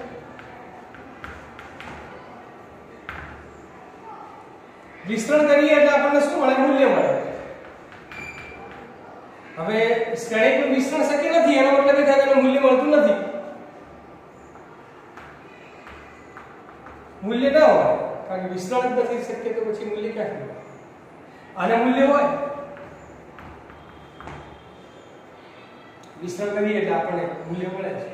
વિસ્તરણ કરીએ એટલે આપણને શું મળે? મૂલ્ય મળે। હવે શ્રેણિકનું વિસ્તરણ શક્ય નથી, એનો મતલબ એ થાય કે મૂલ્ય મળતું નથી। મૂલ્ય ન હોય, કારણ કે વિસ્તરણ જ નથી શક્ય, તો પછી મૂલ્ય ક્યાંથી મળે? આને મૂલ્ય હોય, વિસ્તરણ કરીએ એટલે આપણને મૂલ્ય મળે છે।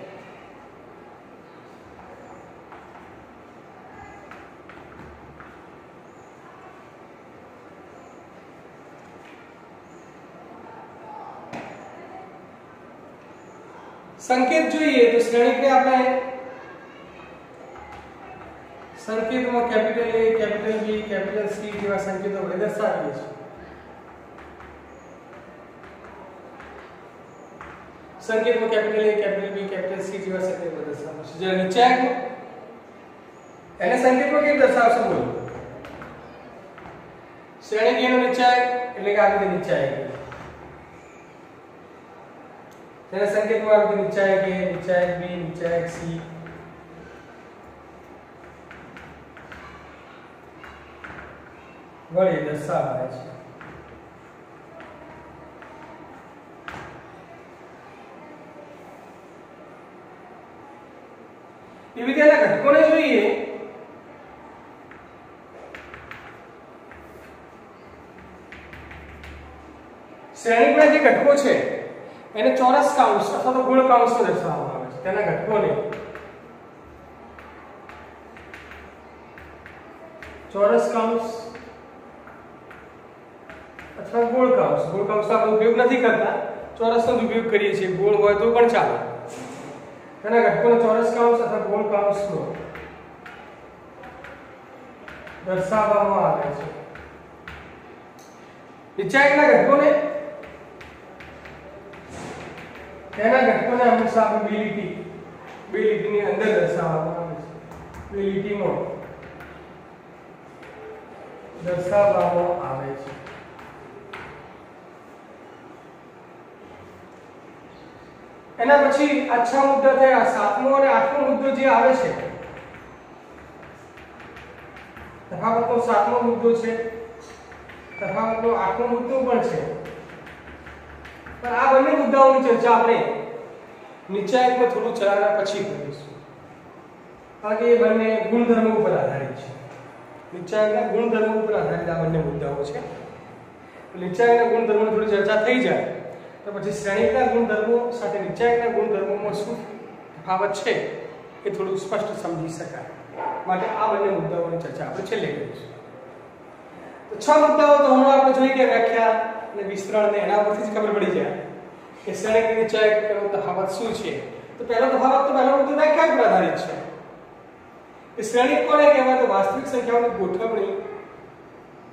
संकेत જોઈએ તો શ્રેણિકને આપણે સંકેતમાં capital A, capital B, capital C જેવા સંકેતો વડે દર્શાવીએ છીએ। સંકેતમાં capital A, capital B, capital C જેવા સંકેતો દર્શાવીએ છીએ। જે નિશ્ચાયક એને સંકેતમાં કેમ દર્શાવશું? બોલો, શ્રેણિક એનો નિશ્ચાયક એટલે કે આ રીતે નિશ્ચાયક, तेरे संकेत में आपके निश्चायक A, निश्चायक B, निश्चायक C, वही दर्शावाय છે। એ વિદ્યાના ઘટકોને જોઈએ શ્રેણિકના જે ઘટકો છે એને ચોરસ કાઉન્સ અથવા તો ગોળ કાઉન્સમાં દર્શાવવામાં આવે છે। તેના ઘટકોને ચોરસ કાઉન્સ અથવા ગોળ કાઉન્સ, ગોળ કાઉન્સનો આપણે ઉપયોગ નથી કરતા, ચોરસનો જ ઉપયોગ કરીએ છીએ। ગોળ હોય તો પણ ચાલે। તેના ઘટકોને ચોરસ કાઉન્સ અથવા ગોળ કાઉન્સમાં દર્શાવવામાં આવે છે। નિશ્ચાયકના ઘટકોને તેના ઘટકોને હંમેશા આપણે બે લીટીની અંદર દર્શાવવામાં આવે છે। બે લીટીમાં દર્શાવવામાં આવે છે। એના પછી આ 6 મુદ્દા થયા। 7મો અને 8મો મુદ્દો જે આવે છે, તફાવતનો 7મો મુદ્દો છે, તફાવતનો 8મો મુદ્દો પણ છે। पर आ બંને મુદ્દાઓની ચર્ચા આપણે નિશ્ચાયકમાં થોડું ચલાવ્યા પછી કરીશું, કારણ કે એ બંને ગુણધર્મો ઉપર આધારિત છે। નિશ્ચાયકના ગુણધર્મો ઉપર આધારિત આ બંને મુદ્દાઓ છે। નિશ્ચાયકના ગુણધર્મોની થોડી ચર્ચા થઈ જાય તો પછી શ્રેણિકના ગુણધર્મો સાથે નિશ્ચાયકના ગુણધર્મોમાં શું તફાવત છે એ થોડું સ્પષ્ટ સમજી શકાય માટે આ બંને મુદ્દાઓની ચર્ચા આપણે છેલ્લે કરીશું. તો 6 મુદ્દાઓ તો હમણાં આપણે જોઈ ગયા વ્યાખ્યા અને વિસ્તરણ ને એના પરથી જ ખબર પડી જાય કે શ્રેણિક અને નિશ્ચાયકનો તફાવત શું છે. તો પહેલો તફાવત તો પહેલો મુદ્દો વ્યાખ્યા પર આધારિત છે કે શ્રેણિક કોને કહેવાય તો વાસ્તવિક સંખ્યાઓની ગોઠવણી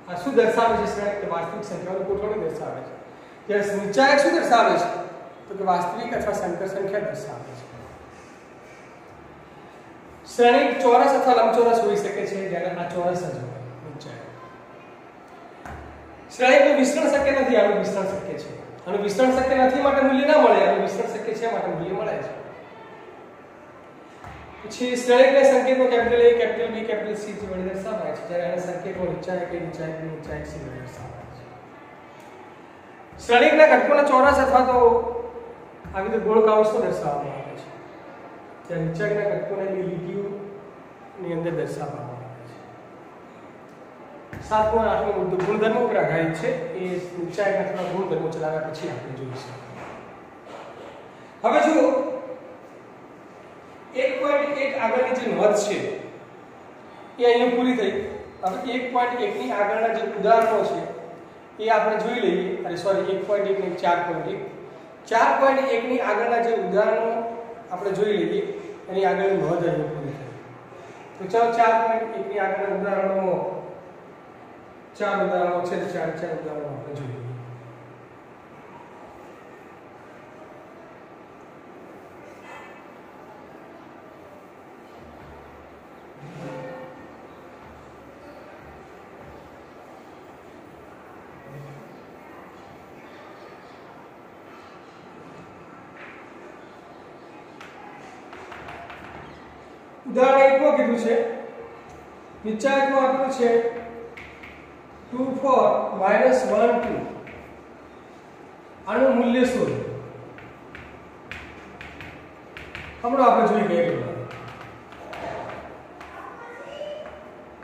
આ શું દર્શાવે છે શ્રેણિક તો વાસ્તવિક સંખ્યાઓની ગોઠવણી દર્શાવે છે જ્યારે નિશ્ચાયક શું દર્શાવે છે તો કે વાસ્તવિક અથવા સંકર સંખ્યા દર્શાવે છે. શ્રેણિક ચોરસ અથવા લંબચોરસ હોઈ શકે છે જ્યારે આ ચોરસ જ હોય નિશ્ચાયક. શ્રેણિકનું વિસ્તરણ શક્ય નથી, આનું વિસ્તરણ શક્ય છે. આનું વિસ્તરણ શક્ય નથી માટે મૂલ્ય ના મળે, આનું વિસ્તરણ શક્ય છે માટે મૂલ્ય મળે છે. પછી શ્રેણિકને સંકેતો capital A capital B capital C વડે દર્શાવાય છે જ્યારે આના સંકેતો નિશ્ચાયક A નિશ્ચાયક B નિશ્ચાયક C વડે દર્શાવાય છે. શ્રેણિકના ઘટકોને ચોરસ અથવા તો આવી રીતે ગોળ કૌંસમાં દર્શાવવામાં આવે છે ત્યારે નિશ્ચાયકના ઘટકોને બે લીટીઓની અંદર દર્શાવવામાં આવે છે. 7મો અને 8મો મુદ્દો ગુણધર્મો પર આધારિત છે. એ નિશ્ચાયકના થોડા ગુણધર્મો ચલાવ્યા પછી આપણે જોઈશું. હવે જુઓ 1.1 આગળની જે નોંધ છે એ અહીંયા પૂરી થઈ. હવે 1.1 ની આગળના જે ઉદાહરણો છે એ આપણે જોઈ લઈએ. અરે સોરી 1.1 ને 4.1 4.1 ની આગળના જે ઉદાહરણો આપણે જોઈ લઈએ એની આગળની નોંધ અહીંયા પૂરી થઈ. તો ચાલો 4.1 ની આગળના ઉદાહરણો 4 ઉદાહરણો છે, 4 ઉદાહરણો આપણે જોઈએ. ઉદાહરણ 1 માં કીધું છે નિશ્ચાયકમાં આપ્યું છે 2 4 -1 2 આનું મૂલ્ય શોધો. હમણાં આપણે જોઈ ગયા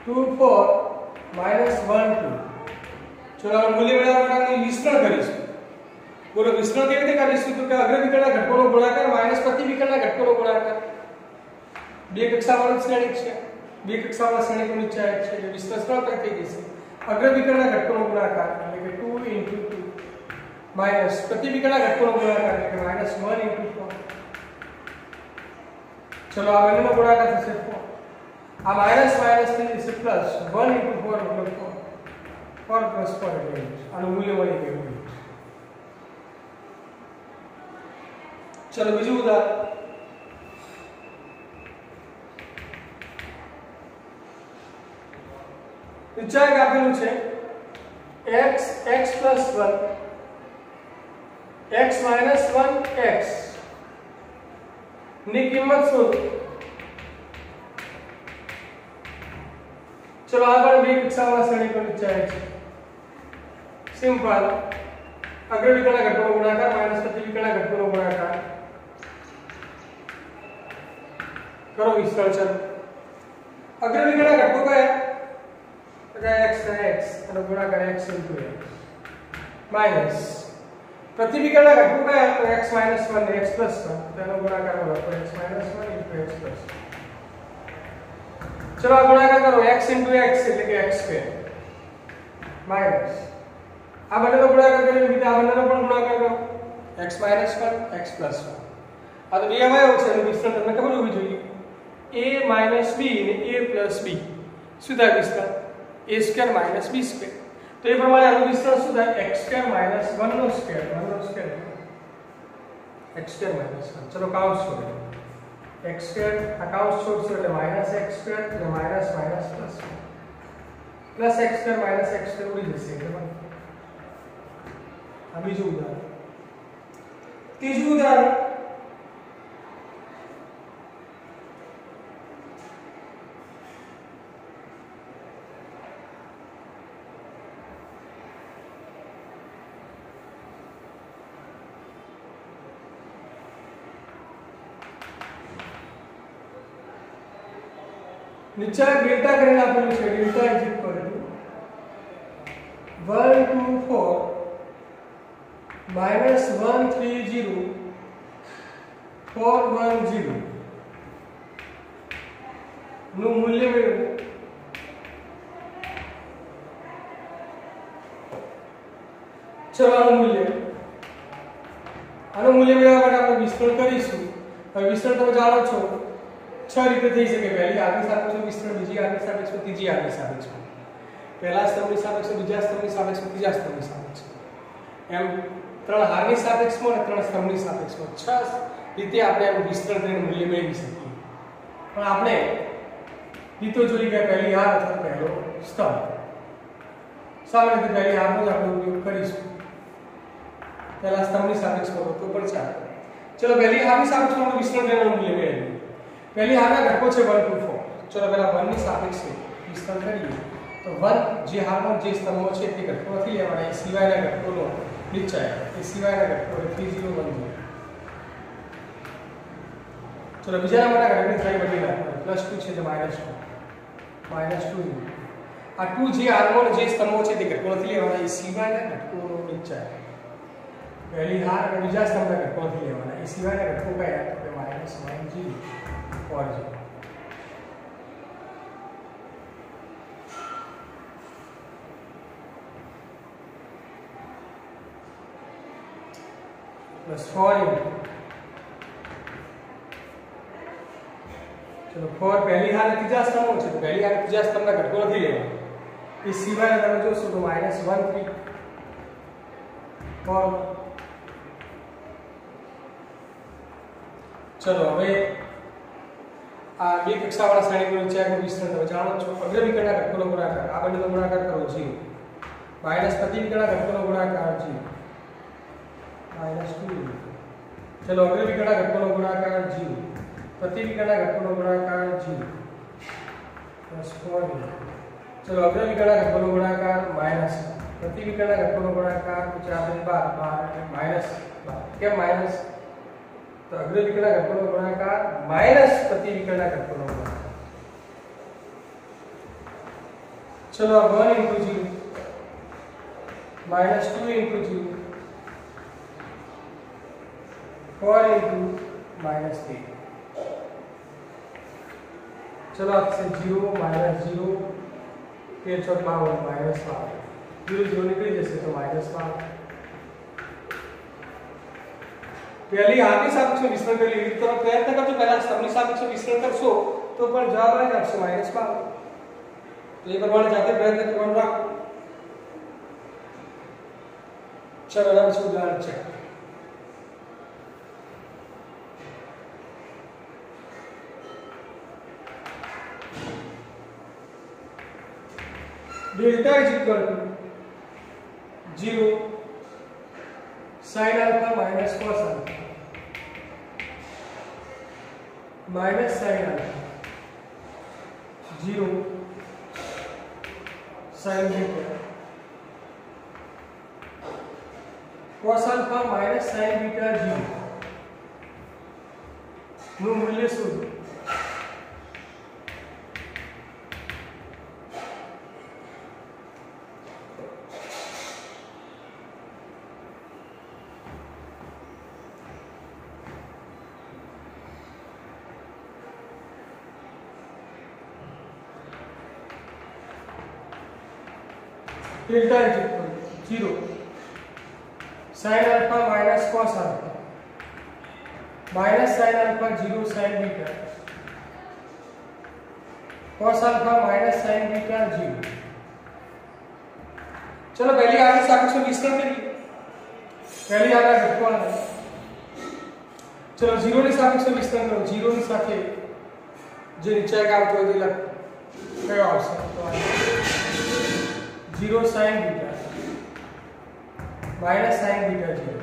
2 4 -1 2 ચલો આનું મૂલ્ય મેળવવા માટે વિસ્તરણ કરીશું. બોલો વિસ્તરણ કેવી રીતે કરીશું તો કે અગ્ર વિકર્ણના ઘટકોનો ગુણાકાર માઈનસ પ્રતિ વિકર્ણના ઘટકોનો ગુણાકાર. બે કક્ષાવાળું શ્રેણિક છે, બે કક્ષાવાળા શ્રેણિકનું નિશ્ચાયક છે એટલે વિસ્તરણ સરળ થઈ જશે. અગ્ર વિકર્ણના ઘટકોનો ગુણાકાર એટલે કે 2 * 2 માઈનસ પ્રતિ વિકર્ણના ઘટકોનો ગુણાકાર એટલે કે -1 * 4. ચલો આ બંનેનો ગુણાકાર થશે 4. આ માઈનસ માઈનસ થઈ જશે પ્લસ 1 * 4 એટલે 4 + 4 એટલે આનું મૂલ્ય મળી ગયું. ચલો બીજું ઉદાહરણ નિશ્ચાયક આપેલું છે x x + 1 x - 1 x ની કિંમત શોધો. ચલો આ પણ બે કક્ષાવાળા શ્રેણિકનો નિશ્ચાયક છે. સિમ્પલ અગ્ર વિકર્ણના ઘટકોનો ગુણાકાર માઈનસ પ્રતિ વિકર્ણના ઘટકોનો ગુણાકાર કરો વિસ્તરણ. ચલો અગ્ર વિકર્ણના ઘટકો કયા x x અને ગુણાકાર x * x માઈનસ પ્રતિ વિકર્ણના ઘટકો કયા તો x - 1 ને x + 1 તેનો ગુણાકાર કરો તો x - 1 * x + 1. ચલો આ ગુણાકાર કરો x * x એટલે કે x² માઈનસ આ બંનેનો ગુણાકાર કરીને બીજા આ બંનેનો પણ ગુણાકાર કરો x - 1 x + 1. આ તો બે અવયવ છે એનું વિસ્તરણ તમને ખબર હોવી જોઈએ. a - b ને a + b શું થાય વિસ્તરણ a² - b². તો એ પ્રમાણે આનું વિસ્તરણ શું થાય x² - 1 નો સ્ક્વેર x² - 1. ચલો કાઉન્સ છોડો x² આ કાઉન્સ છોડશો એટલે -x² એટલે minus minus plus plus x² - x² ઉડી જશે એટલે આ બીજું ઉદાહરણ. ત્રીજું ઉદાહરણ નિશ્ચાયક ડેલ્ટા કરીને આપેલું છે. ડેલ્ટા = 1 2 4 -130,410 નું મૂલ્ય મેળવો. ચલો આનું મૂલ્ય મેળવવા માટે આપણે વિસ્તરણ કરીશું. હવે વિસ્તરણ તમે જાણો છો 6 રીતે થઈ શકે. પહેલી આગની સાપેક્ષમાં વિસ્તરણ, બીજી આગની સાપેક્ષમાં, ત્રીજી આગની સાપેક્ષમાં, પહેલા સ્તંભની સાપેક્ષમાં, બીજા સ્તંભની સાપેક્ષમાં, ત્રીજા સ્તંભની સાપેક્ષમાં, એમ 3 હારની સાપેક્ષમાં અને 3 સ્તંભની સાપેક્ષમાં 6 રીતે આપણે એનું વિસ્તરણ કરીને મૂલ્ય મેળવી શકીએ. પણ આપણે રીતો જોઈ કે પહેલી હાર અથવા પહેલો સ્તંભ. સામાન્ય રીતે પહેલી હારનો જ આપણે ઉપયોગ કરીશું. પહેલા સ્તંભની સાપેક્ષમાં તો પણ ચાલે. ચલો પહેલી હારની સાપેક્ષમાં આપણે વિસ્તરણ કરીને મૂલ્ય મેળવીએ. પહેલી હારના ઘટકો છે 1 2 4. ચલો પહેલા 1 ની સાપેક્ષે વિસ્તરણ કરીએ તો 1 જે હારમાં જે સ્તંભો છે તે ઘટકો નથી લેવાના, એ સિવાયના ઘટકોનો નિશ્ચય, એ સિવાયના ઘટકો 3010. ચલો બીજા નંબરના ઘટકની સાઈન બદલી નાખો. +2 છે તો -2 આ 2 જે હારમાં જે સ્તંભો છે તે ઘટકો નથી લેવાના, એ સિવાયના ઘટકોનો નિશ્ચય. પહેલી હાર અને બીજા સ્તંભના ઘટકો નથી લેવાના, એ સિવાયના ઘટકો કયા? તો -1 और +4 चलो 4 पहली हार तीजा स्तंभ છે, તો પહેલી હાર ત્રીજા સ્તંભના ઘટકો નથી લેવા, એ સિવાય તમે જોશો તો -1 3 4. ચલો હવે આ બે કક્ષાવાળા શ્રેણીનું નીચેનું વિસ્તરણ તમે જાણો છો. અગ્રવિકર્ણના ઘટકોનો ગુણાકાર, આ બંનેનો ગુણાકાર કરો 0, માઈનસ પ્રતિવિકર્ણના ઘટકોનો ગુણાકાર 0, -2. ચલો અગ્રવિકર્ણના ઘટકોનો ગુણાકાર 0, પ્રતિવિકર્ણના ઘટકોનો ગુણાકાર 0, +4. ચલો અગ્રવિકર્ણના ઘટકોનો ગુણાકાર માઈનસ, પ્રતિવિકર્ણના ઘટકોનો ગુણાકાર 4 12 કેમ માઈનસ? तो अग्रविकर्णना घटकोનો गुणाकार माइनस प्रतिविकर्णना घटकोનો गुणाकार. चलो 1 * 0 -2 * 0 4 * -3. चलो आपसे 0 -0 13 * 4 -12 0 0 निकली जैसे तो -12. पहली हारनी सापेक्ष विस्तरण कर ली तो प्रयत्न करજો પહેલા સ્તંભની સાપેક્ષે વિસ્તરણ કરશો તો પણ જવાબ આવી જશે -12. તો એ પ્રમાણે જાતે પ્રયત્ન કરવાનો રાખો. ચલો હવે ઉદાહરણ છે. Delta = 0 sin alpha minus cos alpha minus sin alpha 0 sin beta cos alpha minus sin beta 0 નું મૂલ્ય શું? Delta = 0 sin alpha minus cos alpha minus sin alpha 0 sin beta cos alpha minus sin beta 0. चलो पहली आगे सापेक्ष विस्तार करिए. पहली आगे घटको आने. चलो 0 ની સાપેક્ષે વિસ્તરણ કરો. 0 ની સાથે જે નીચે આવતો હોય તે લખ કયો આવશે? તો 0 sin beta minus sin beta 0.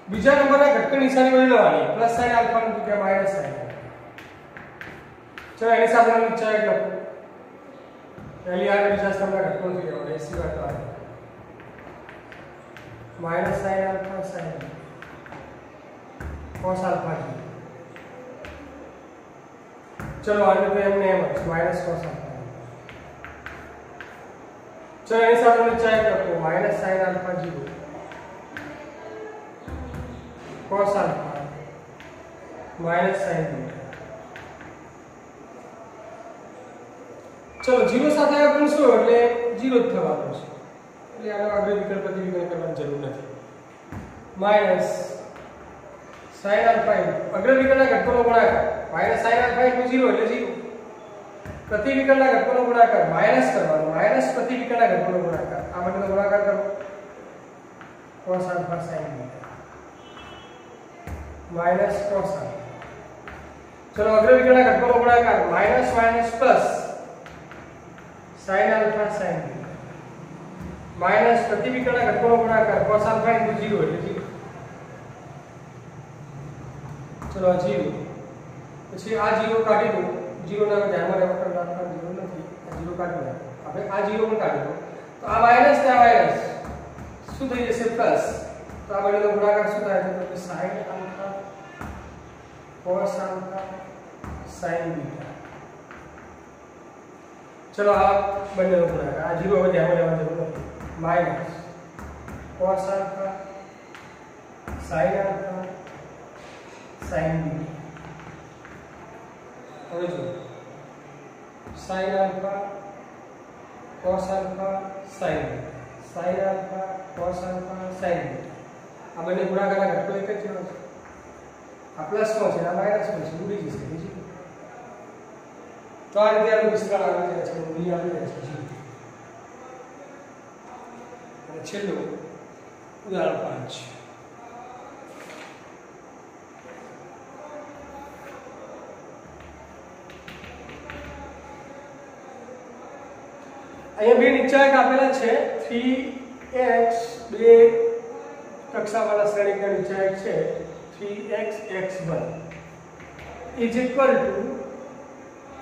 બીજા નંબરના ઘટકની નિશાની બદલી લેવાની, પ્લસ sin alpha નું કે માઈનસ sin. ચલો એની સાથે નીચે એક લખો. પહેલી આ બીજા સ્તંભના ઘટકો થી લેવાનો, એ સિવાય તો આ minus sin alpha sin cos alpha 0. ચલો આને તો એમને એમ જ માઈનસ cos alpha. चलो इस आपने निश्चय रखो minus sine alpha 0 cos alpha minus sign beta. चलो 0 સાથે આ ગુણશો એટલે 0 જ થવાનું છે, એટલે આનો અગ્ર વિકલ્પ પ્રતિવિકલ્પ કરવાની જરૂર નથી। માઈનસ sin અલ્ફા અગ્ર વિકલ્પના ઘટકોનો ગુણાકાર માઈનસ sin અલ્ફા * 0 એટલે 0, પ્રતિવિકલ્પના ઘટકોનો ગુણાકાર માઈનસ કરવાનો, માઈનસ પ્રતિવિકલ્પના ઘટકોનો ગુણાકાર, આ બંનેનો ગુણાકાર કરો cos alpha sin beta minus cos alpha. चलो अग्र विकल्पना घटकोનો गुणाकार minus minus plus sin alpha sin beta minus प्रतिविकल्पना घटकोનો गुणाकार cos अल्फा * 0 એટલે 0। चलो आ 0 પછી આ 0 કાઢી દો, 0 ના ધ્યાનમાં રાખવા 0 નથી, આ 0 કાઢી નાખો। હવે આ 0 પણ કાઢી દો તો આ માઈનસ ને આ માઈનસ શું થઈ જશે પ્લસ, તો આ બંનેનો ગુણાકાર શું થાય તો sin alpha cos alpha sin beta. चलो आ બંનેનો ગુણાકાર, આ 0 હવે ધ્યાનમાં લેવાની જરૂર નથી, minus cos alpha sin alpha sin beta. હવે જો sin alpha cos alpha sin beta, sin alpha cos alpha sin beta, આ બંને ગુણાકારના ઘટકો એક જ છે, આ પ્લસ માં છે આ માઈનસ માં છે, ઉડી જશે બીજી। તો આ રીતે આપણું વિસ્તરણ આવી જાય છે, મૂલ્ય આવી જાય છે। અને છેલ્લું ઉદાહરણ 5 અહીંયા બે નિશ્ચયક આપેલા છે 3x બે કક્ષાવાળા શ્રેણીકના નિશ્ચયક છે 3x x1 is equal to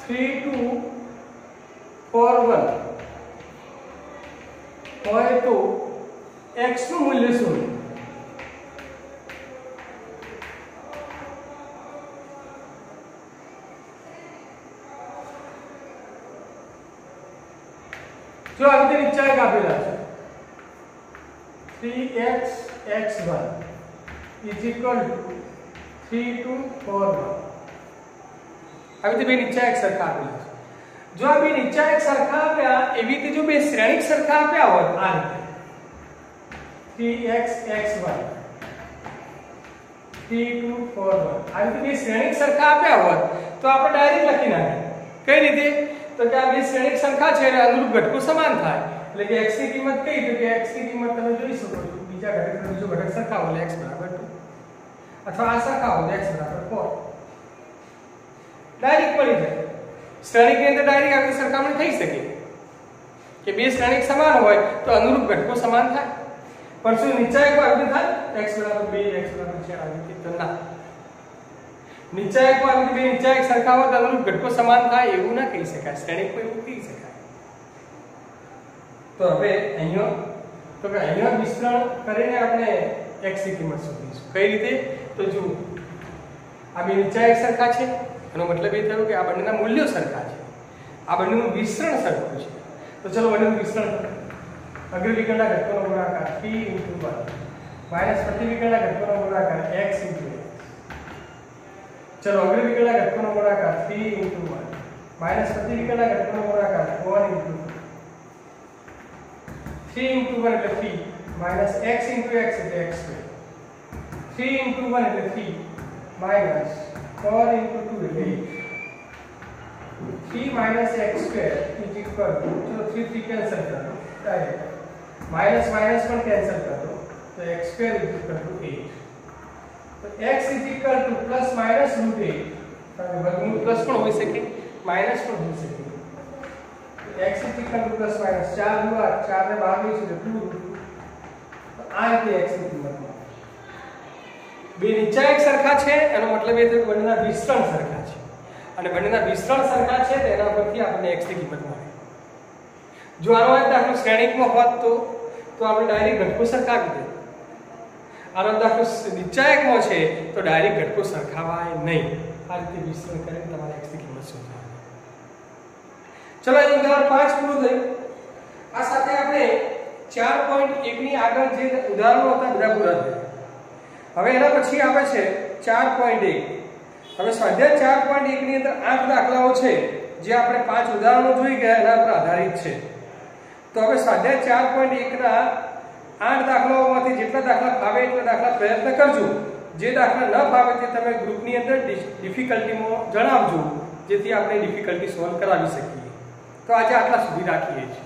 3 2 4 1 હોય તો x નું મૂલ્ય શું? जो આ રીતે નિશ્ચયક આપેલા છે 3x x1 is equal to 3 2 4 1 આવી રીતે બે નિશ્ચયક સરખા આપેલા છે। જો આ બે નિશ્ચયક સરખા આપ્યા એવી રીતે જો બે શ્રેણિક સરખા આપ્યા હોત આ રીતે 3x x1 3 2 4 1 આ રીતે બે શ્રેણિક સરખા આપ્યા હોત તો આપણે ડાયરેક્ટ લખી નાખીએ કઈ રીતે तो क्या બે શ્રેણિક સંખ્યા છે અને અનુરૂપ ઘટકો સમાન થાય, એટલે કે x ની કિંમત કઈ તો કે x ની કિંમત તમે જોઈ શકો છો બીજા ઘટક બીજો ઘટક સરખા હોય x બરાબર 2 અથવા આ સરખા હોય x બરાબર 4 ડાયરેક્ટ મળી જાય। શ્રેણિકની અંદર ડાયરેક્ટ આવી સરખામણી થઈ શકે કે બે શ્રેણિક સમાન હોય તો અનુરૂપ ઘટકો સમાન થાય, પણ શું નિશ્ચયકમાં આવી થાય x બરાબર 2 x બરાબર 4 આવી રીતે ના, નિશ્ચયકમાં આવી બે નિશ્ચયક સરખા હોય તો અનુરૂપ ઘટકો સમાન થાય એવું ના કહી શકાય, શ્રેણિકમાં એવું કહી શકાય। તો હવે અહીંયા વિસ્તરણ કરીને આપણે x ની કિંમત શોધીશું કઈ રીતે તો જો આ બે નિશ્ચયક સરખા છે એનો મતલબ એ થયો કે આ બંનેના મૂલ્યો સરખા છે, આ બંનેનું વિસ્તરણ સરખું છે। તો ચલો બંનેનું વિસ્તરણ કરો, અગ્ર વિકલ્પના ઘટકોનો ગુણાકાર 3 * 1 માઈનસ પ્રતિવિકલ્પના ઘટકોનો ગુણાકાર x * x। चलो अग्र विकल्पना घटकोનો गुणाकार 3 * 1 माइनस प्रतिविकल्पना घटकोनो गुणाकार 4 * 2 3 * 1 એટલે 3 माइनस x * x એટલે x2 3 * 1 એટલે 3 माइनस 4 * 2 એટલે 8 3 minus x2 is equal to चलो 3 3 कैंसिल कर दो डायरेक्ट माइनस माइनस पण कैंसिल कर दो तो x2 इज इक्वल टू 8 तो x is equal two plus minus √8 वर्गमूल प्लस पण होई सके माइनस पण होई सके तो x is equal two plus minus 4 हुआ 4 ने भाग दीजिए तो 2 तो आ રીતે x ની કિંમત બે નિશ્ચયક સરખા છે એનો મતલબ એ છે કે બંનેના વિસ્તરણ સરખા છે અને બંનેના વિસ્તરણ સરખા છે તેના પરથી આપણને x ની કિંમત મળે। જો આનો અર્થ દાખલો શ્રેણિકમાં હોત તો આપણે ડાયરેક્ટ ઘટકો સરખાવી દે, આનો દાખલો નિશ્ચયકમાં છે તો ડાયરેક્ટ ઘટકો સરખાવાય નહીં, આ રીતે વિસ્તરણ કરીને તમારે x ની કિંમત શોધવાની। ચલો અહીં ઉદાહરણ 5 પૂરું થયું। આ સાથે આપણે 4.1 ની આગળ જે ઉદાહરણો હતા બધા પૂરા થયા। હવે એના પછી આવે છે 4.1। હવે સ્વાધ્યાય 4.1 ની અંદર 8 દાખલાઓ છે જે આપણે 5 ઉદાહરણો જોઈ ગયા એના પર આધારિત છે। તો હવે સ્વાધ્યાય 4.1 ના 8 દાખલાઓમાંથી જેટલા દાખલા ફાવે એટલા દાખલા પ્રયત્ન કરજો। જે દાખલા ન ફાવે તે તમે ગ્રુપની અંદર ડિફિકલ્ટીમાં જણાવજો, જેથી આપણે ડિફિકલ્ટી સોલ્વ કરાવી શકીએ। તો આજે આટલા સુધી રાખીએ છીએ।